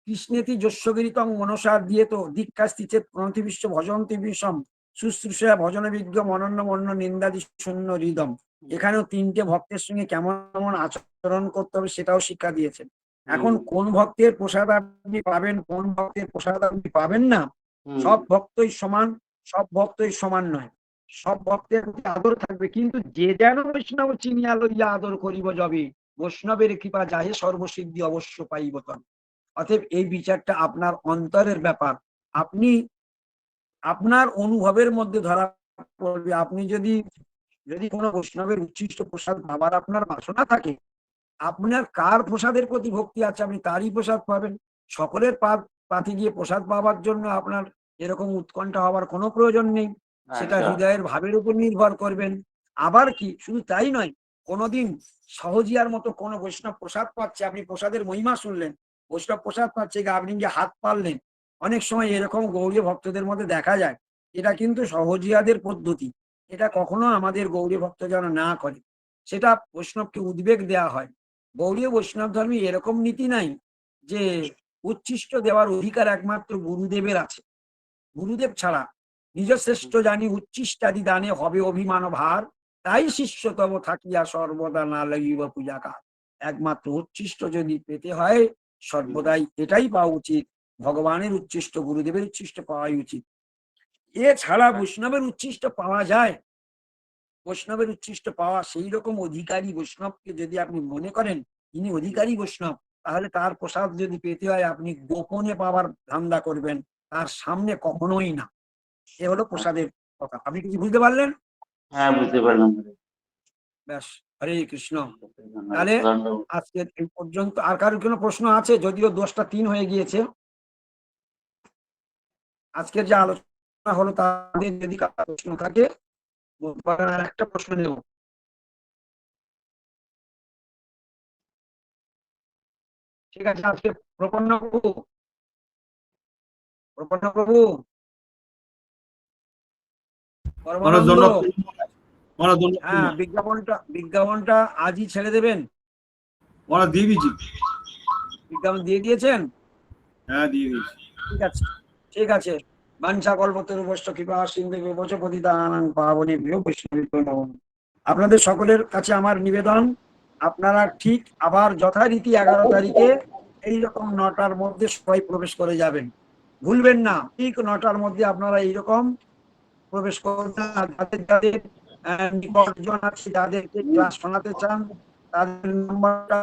কৃষ্ণেতি যস্যগিরিতং মনসার দিয়েত দীক্ষাস্তি চেত প্রণতি বিশ্ব ভজন্তি বিষম শুশ্রূষা ভজন বিজ্ঞ অনন্য মন্য নিন্দাদি শূন্য হৃদম। এখানেও 3টে ভক্তের সঙ্গে কেমন আচরণ করতে হবে সেটাও শিক্ষা দিয়েছেন। এখন কোন ভক্তের প্রসাদ আপনি পাবেন, কোন ভক্তের প্রসাদ আপনি পাবেন না, সব ভক্তই সমান, সব ভক্তই সমান নয়। সব ভক্তের প্রতি আদর থাকবে, কিন্তু যে যেন বৈষ্ণব চিনিয়া লইয়া আদর করিব যবে, বৈষ্ণবের কৃপা যাহে সর্বসিদ্ধি অবশ্য পাইব তবে। অতএব এই বিচারটা আপনার অন্তরের ব্যাপার। আপনি আপনার অনুভবের মধ্যে ধরা পড়বে। আপনি যদি যদি কোনো বৈষ্ণবের উচ্ছিষ্ট প্রসাদ পাবার আপনার বাসনা থাকে, আপনার কার প্রসাদের প্রতি ভক্তি আছে আপনি তারই প্রসাদ পাবেন। সকলের পাতে গিয়ে প্রসাদ পাওয়ার জন্য আপনার এরকম উৎকণ্ঠা হওয়ার কোনো প্রয়োজন নেই। সেটা হৃদয়ের ভাবের উপর নির্ভর করবেন। আবার কি শুধু তাই নয়, কোনোদিন সহজিয়ার মতো কোনো বৈষ্ণব প্রসাদ পাচ্ছে, আপনি প্রসাদের মহিমা শুনলেন, বৈষ্ণব প্রসাদ পাচ্ছে আপনি গিয়ে হাত পারলেন। অনেক সময় এরকম গৌড়ীয় ভক্তদের মধ্যে দেখা যায়। এটা কিন্তু সহজিয়াদের পদ্ধতি, এটা কখনো আমাদের গৌড়ীয় ভক্ত যেন না করে, সেটা বৈষ্ণবকে উদ্বেগ দেওয়া হয়। গৌড়ীয় বৈষ্ণব ধর্মে এরকম নীতি নাই যে উচ্ছিষ্ট দেওয়ার অধিকার একমাত্র গুরুদেবের আছে। গুরুদেব ছাড়া নিজ শ্রেষ্ঠ জানি উচ্ছিষ্টাদি দানে হবে অভিমান ভার, তাই শিষ্য তব থাকিয়া সর্বদা না লাগিব পূজাকার। একমাত্র উচ্ছিষ্ট যদি পেতে হয় সর্বদাই এটাই পাওয়া উচিত, ভগবানের উচ্ছিষ্ট গুরুদেবের উচ্ছিষ্ট পাওয়াই উচিত। এছাড়া বৈষ্ণবের উচ্ছিষ্ট পাওয়া যায়, বৈষ্ণবের উচ্ছিষ্ট পাওয়া সেই রকম অধিকারী বৈষ্ণবকে যদি আপনি মনে করেন ইনি অধিকারী বৈষ্ণব, তাহলে তার প্রসাদ যদি পেতে হয় আপনি গোপনে পাওয়ার ধান্দা করবেন, তার সামনে কখনোই না। এ হলো প্রসাদের কথা। আপনি কিছু বুঝতে পারলেন? হ্যাঁ, বুঝতে পারলাম। ব্যাস, হরে কৃষ্ণ। ধন্যবাদ, তাহলে ধন্যবাদ। আজকের এই পর্যন্ত। আর কারোর কোনো প্রশ্ন আছে? যদিও 10টা 3 হয়ে গিয়েছে। আজকের যে আলোচনা হলো তাদের যদি কারো প্রশ্ন থাকে বলতে পারেন, আর একটা প্রশ্ন নেব। ঠিক আছে, আজকে প্রপন্ন প্রভু, প্রপন্ন প্রভু, মহারাজ পরমানন্দ, ধন্যবাদ। মহারাজ হ্যাঁ, ধন্যবাদ। বিজ্ঞাপনটা আজই ছেড়ে দেবেন। মহারাজ দিয়ে দিয়েছি। বিজ্ঞাপন দিয়ে দিয়েছেন? হ্যাঁ, দিয়ে দিয়েছি। ঠিক আছে, ঠিক আছে। বাঞ্ছা কল্পতরুভ্যশ্চ কৃপা সিন্ধু বচ পতিতানাং পাবনেভ্যো বৈষ্ণবেভ্যো নমঃ। আপনাদের সকলের কাছে আমার নিবেদন, আপনারা ঠিক আবার যথারীতি 11 তারিখে এইরকম 9টার মধ্যে সবাই প্রবেশ করে যাবেন। ভুলবেন না, ঠিক 9টার মধ্যে আপনারা এইরকম প্রবেশ করবেন। আর যাদের যাদের নিকটজন আছে, যাদেরকে ক্লাস শোনাতে চান, তাদের নাম্বারটা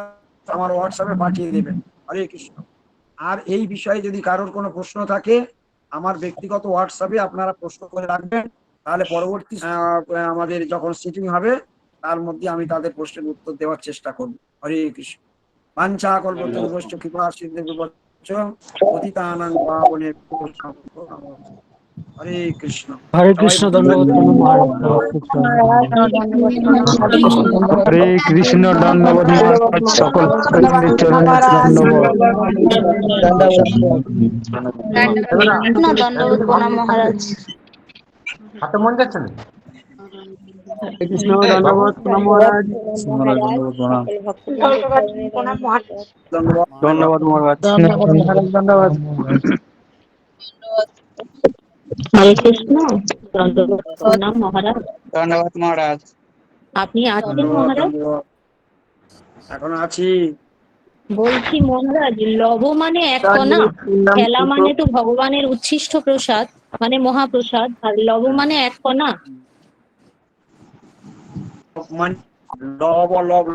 আমার হোয়াটসঅ্যাপে পাঠিয়ে দেবেন। হরে কৃষ্ণ। আর এই বিষয়ে যদি কারোর কোনো প্রশ্ন থাকে আমার ব্যক্তিগত হোয়াটসঅ্যাপে আপনারা প্রশ্ন করে রাখবেন, তাহলে পরবর্তী আমাদের যখন সিটিং হবে তার মধ্যে আমি তাদের প্রশ্নের উত্তর দেওয়ার চেষ্টা করব। হরে কৃষ্ণ। বাঞ্ছা কল্পতরুভ্যশ্চ কৃপা সিন্ধু বচ পতিতানাং পাবনেভ্যো বৈষ্ণবেভ্যো নমঃ। হরে কৃষ্ণ। হরে সবাই কৃষ্ণ, ধন্যবাদ প্রণাম মহারাজ। হরে কৃষ্ণ, ধন্যবাদ মহারাজ। সকল প্রেমদের চরণে ধন্যবাদ। না, দণ্ডবোধ প্রণাম মহারাজ। হাতে মন যাচ্ছে না। হরে কৃষ্ণ, ধন্যবাদ প্রণাম মহারাজ। মহারাজ, প্রণাম। প্রণাম মহারাজ। ধন্যবাদ। ধন্যবাদ মহারাজ। ধন্যবাদ। হরে কৃষ্ণ, দণ্ডবোধ প্রণাম মহারাজ। ধন্যবাদ মহারাজ। আপনি আছেন ধন্যবাদ, মহারাজ? ধন্যবাদ। এখন আছি। বলছি মহারাজ, লব মানে এক কণা, খেলা মানে তো ভগবানের উচ্ছিষ্ট প্রসাদ, মানে মহাপ্রসাদ, আর লব মানে এক কণা। মানে লব লব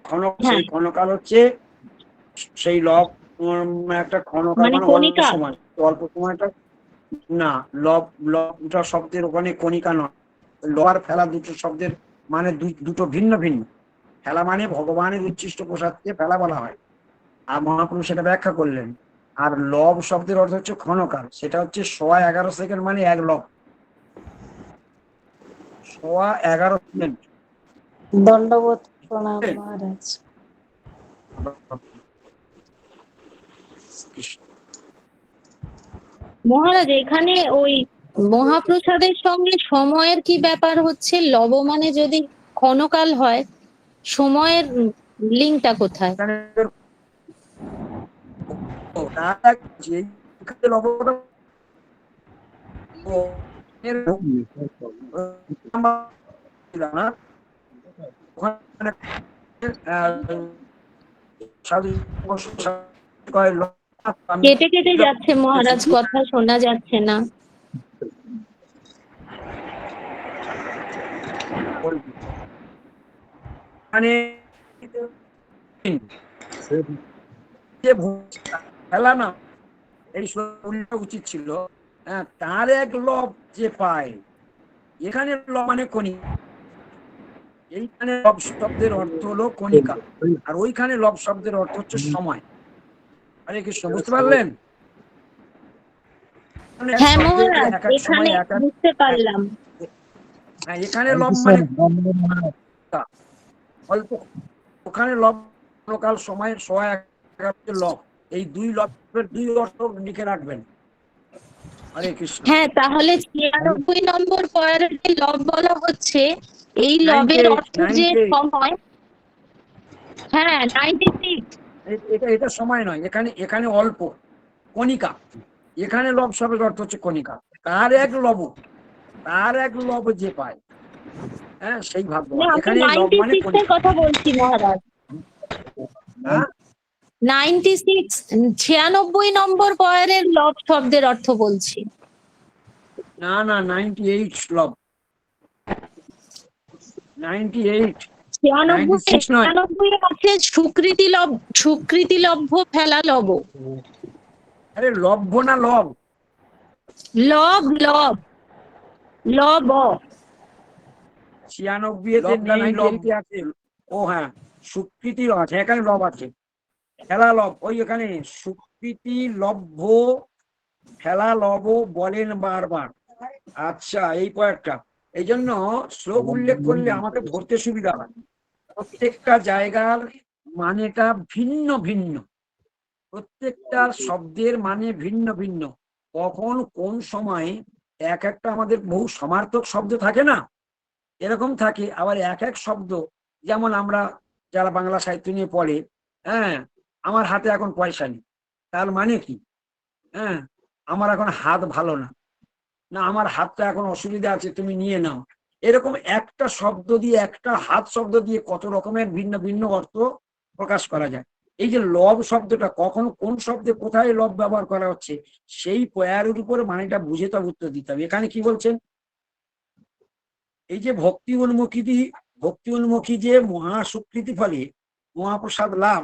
ক্ষণক, হ্যাঁ। সেই ক্ষণকাল হচ্ছে সেই লব, একটা ক্ষণকাল মানে মানে অল্প কণিকা। সময়, অল্প সময়টা না। লব লবটা শব্দের ওখানে কণিকা নয়। লোহার ফেলা দুটো শব্দের মানে দুটো ভিন্ন ভিন্ন। ফেলা মানে ভগবানের উচ্ছিষ্ট প্রসাদকে ফেলা বলা হয়, আর মহাপ্রভু সেটা ব্যাখ্যা করলেন। আর লব শব্দের অর্থ হচ্ছে ক্ষণকাল, সেটা হচ্ছে 11.5 সেকেন্ড, মানে 1 লব। 11.5 সেকেন্ড। দণ্ডবোধ প্রণাম মহারাজ। মহারাজ, এখানে ওই মহাপ্রসাদের সঙ্গে সময়ের কি ব্যাপার হচ্ছে? লব মানে যদি ক্ষণকাল হয়, সময়ের লিঙ্কটা কোথায়? এখানে যেখানে লবটা না, ওখানে কেটে কেটে যাচ্ছে মহারাজ, কথা শোনা যাচ্ছে না। মানে খেলা না, এই উল্টা উচিত ছিল। হ্যাঁ, তার 1 লব যে পায়, এখানে লব মানে কণিকা, এইখানে লব শব্দের অর্থ হলো কণিকা, আর ওইখানে লব শব্দের অর্থ হচ্ছে সময়। হরে কৃষ্ণ, বুঝতে পারলেন? হ্যাঁ মহারাজ, এখানে বুঝতে পারলাম। হ্যাঁ, এখানে লব মানে অল্প, ওখানে লব কাল সময়ের 11.5 লব। এই 2 লবের 2 অর্থ লিখে রাখবেন। হরে কৃষ্ণ। হ্যাঁ, তাহলে 96 নম্বর পয়েন্টে যে লব বলা হচ্ছে, এই লবের অর্থ যে 98 সময়। হ্যাঁ, 96। এটা সময় নয়, এখানে অল্প কণিকা। এখানে লব শব্দের অর্থ হচ্ছে কণিকা। তার 1 লব যে পায়, হ্যাঁ, সেই ভাগ্যবান। না, আমি এখানে লব মানে 96 এর কণিকা। কথা বলছি মহারাজ। হ্যাঁ, 96, 96 নম্বর পয়েন্টের লব শব্দের অর্থ বলছি। না না, 98 লব। 98 96 96 নয়। 96 আছে সুকৃতিলভ্য ফেলা লব। আরে লভ্য না লব? লব লব লব 96 এতে নেই, লব আছে। ও হ্যাঁ, সুকৃতি আছে, এখানে লব আছে। ফেলা লব, ওই এখানে সুকৃতি লভ্য ফেলা লব বলেন বারবার। আচ্ছা, এই কয়েকটা, এই জন্য শ্লোক উল্লেখ করলে আমাকে ধরতে সুবিধা হয়। প্রত্যেকটা জায়গার মানেটা ভিন্ন ভিন্ন, প্রত্যেকটা শব্দের মানে ভিন্ন ভিন্ন। কখন কোন সময়ে এক একটা আমাদের বহু সমার্থক শব্দ থাকে না, এরকম থাকে। আবার এক এক শব্দ, যেমন আমরা যারা বাংলা সাহিত্য নিয়ে পড়ে, হ্যাঁ, আমার হাতে এখন পয়সা নেই, তার মানে কি? হ্যাঁ, আমার এখন হাত ভালো না, না আমার হাতটা এখন অসুবিধা আছে, তুমি নিয়ে নাও। এরকম একটা শব্দ দিয়ে, একটা হাত শব্দ দিয়ে কত রকমের ভিন্ন ভিন্ন অর্থ প্রকাশ করা যায়। এই যে লব শব্দটা, কখন কোন শব্দে কোথায় লব ব্যবহার করা হচ্ছে, সেই পয়ারের উপরে মানেটা বুঝে তবে উত্তর দিতে হবে। এখানে কি বলছেন? এই যে ভক্তি উন্মুখী যে মহাস্বীকৃতি ফলে মহাপ্রসাদ লাভ,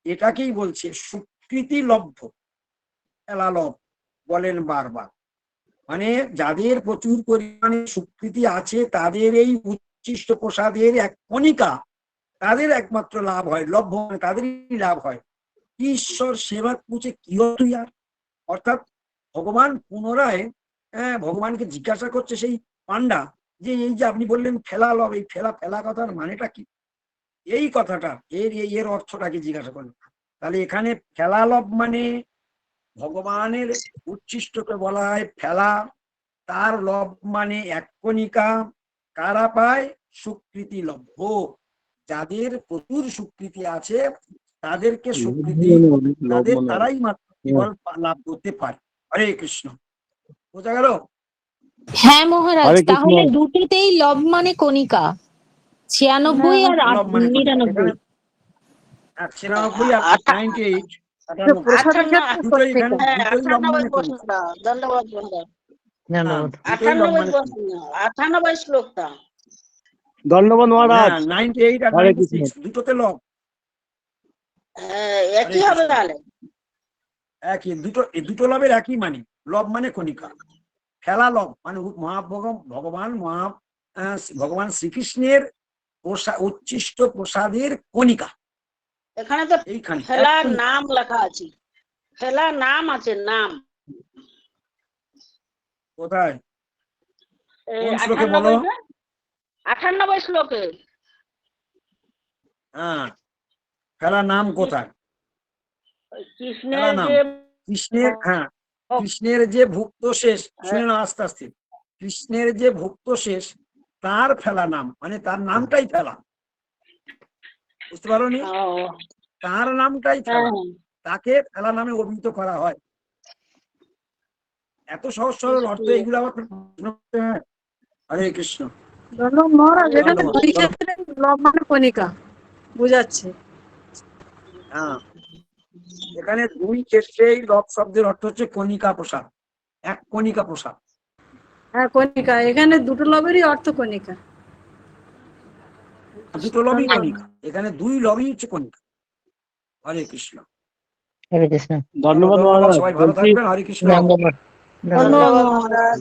এটাকেই বলছে স্বীকৃতি লভ্য ফেলা লব বলেন বারবার। মানে যাদের প্রচুর পরিমাণে স্বীকৃতি আছে, তাদের এই উচ্ছিষ্ট প্রসাদের এক কণিকা, তাদের একমাত্র লাভ হয়, লভ্য মানে তাদেরই লাভ হয়। ঈশ্বর সেবা পুছে কি হতো ইয়ার, অর্থাৎ ভগবান পুনরায় ভগবানকে জিজ্ঞাসা করছে সেই পান্ডা, যে এই যে আপনি বললেন ফেলা লব, এই ফেলা কথার মানেটা কি? এই কথাটা এর অর্থটা কি জিজ্ঞাসা করলেন। তাহলে এখানে ফেলা লব মানে ভগবানের উচ্ছিষ্টকে বলা হয় ফেলা, তার লব মানে এক কণিকা। কারা পায়? স্বীকৃতি লভ্য, যাদের প্রচুর স্বীকৃতি আছে, তাদেরকে স্বীকৃতি, তারাই মাত্র কেবল লাভ করতে পারে। হরে কৃষ্ণ, বোঝা গেল? হ্যাঁ মহারাজ, হরে কৃষ্ণ। তাহলে দুটোতেই লব মানে কণিকা, 96 আর লব মানে 99। 96 আর 98 প্রসাদের ক্ষেত্রে দুটোই এখানে, হ্যাঁ, দুটোই লব 98 মানে কণিকা। প্রশ্নটা, ধন্যবাদ মহারাজ। ধন্যবাদ। দুটোই লব 98 মানে প্রশ্ন, 98 শ্লোকটা। ধন্যবাদ মহারাজ। 98 আর হরে কৃষ্ণ। 96 দুটোতে লব হ্যাঁ, একই হবে তাহলে। একই, দুটো লবের একই মানে। লব মানে কণিকা, ফেলা লব মানে ভগবান শ্রীকৃষ্ণের উচ্ছিষ্ট প্রসাদের কণিকা। এখানে তো এইখানে ফেলার নাম লেখা আছে, ফেলার নাম আছে, নাম। কোথায়? এই কোন শ্লোকে বলো? 98 শ্লোকে। হ্যাঁ, ফেলা নাম কোথায়? কৃষ্ণের ফেলা নাম যে কৃষ্ণের, হ্যাঁ, কৃষ্ণের যে ভুক্ত শেষ, শুনে না আস্তে আস্তে, কৃষ্ণের যে ভুক্ত শেষ তার ফেলা নাম, মানে তার নামটাই ফেলা, বুঝতে পারো নি? তার নামটাই ফেলা, তাকে ফেলা নামে অভিহিত করা হয়। এত সহজ সরল অর্থ, এগুলো আবার হরে কৃষ্ণ। মহারাজ, এখানে ধন্যবাদ। দুই ক্ষেত্রে লব মানে কণিকা বুঝাচ্ছে। হ্যাঁ, এখানে দুই ক্ষেত্রেই লব শব্দের অর্থ হচ্ছে কণিকা প্রসাদ, এক কণিকা প্রসাদ। হ্যাঁ, কণিকা, এখানে দুটো লবেরই অর্থ কণিকা। দুটো লবই কণিকা, এখানে দুই লবই হচ্ছে কণিকা। হরে কৃষ্ণ। হরে কৃষ্ণ। ধন্যবাদ মহারাজ। সবাই ভালো থাকবেন। হরে কৃষ্ণ। ধন্যবাদ। ধন্যবাদ মহারাজ।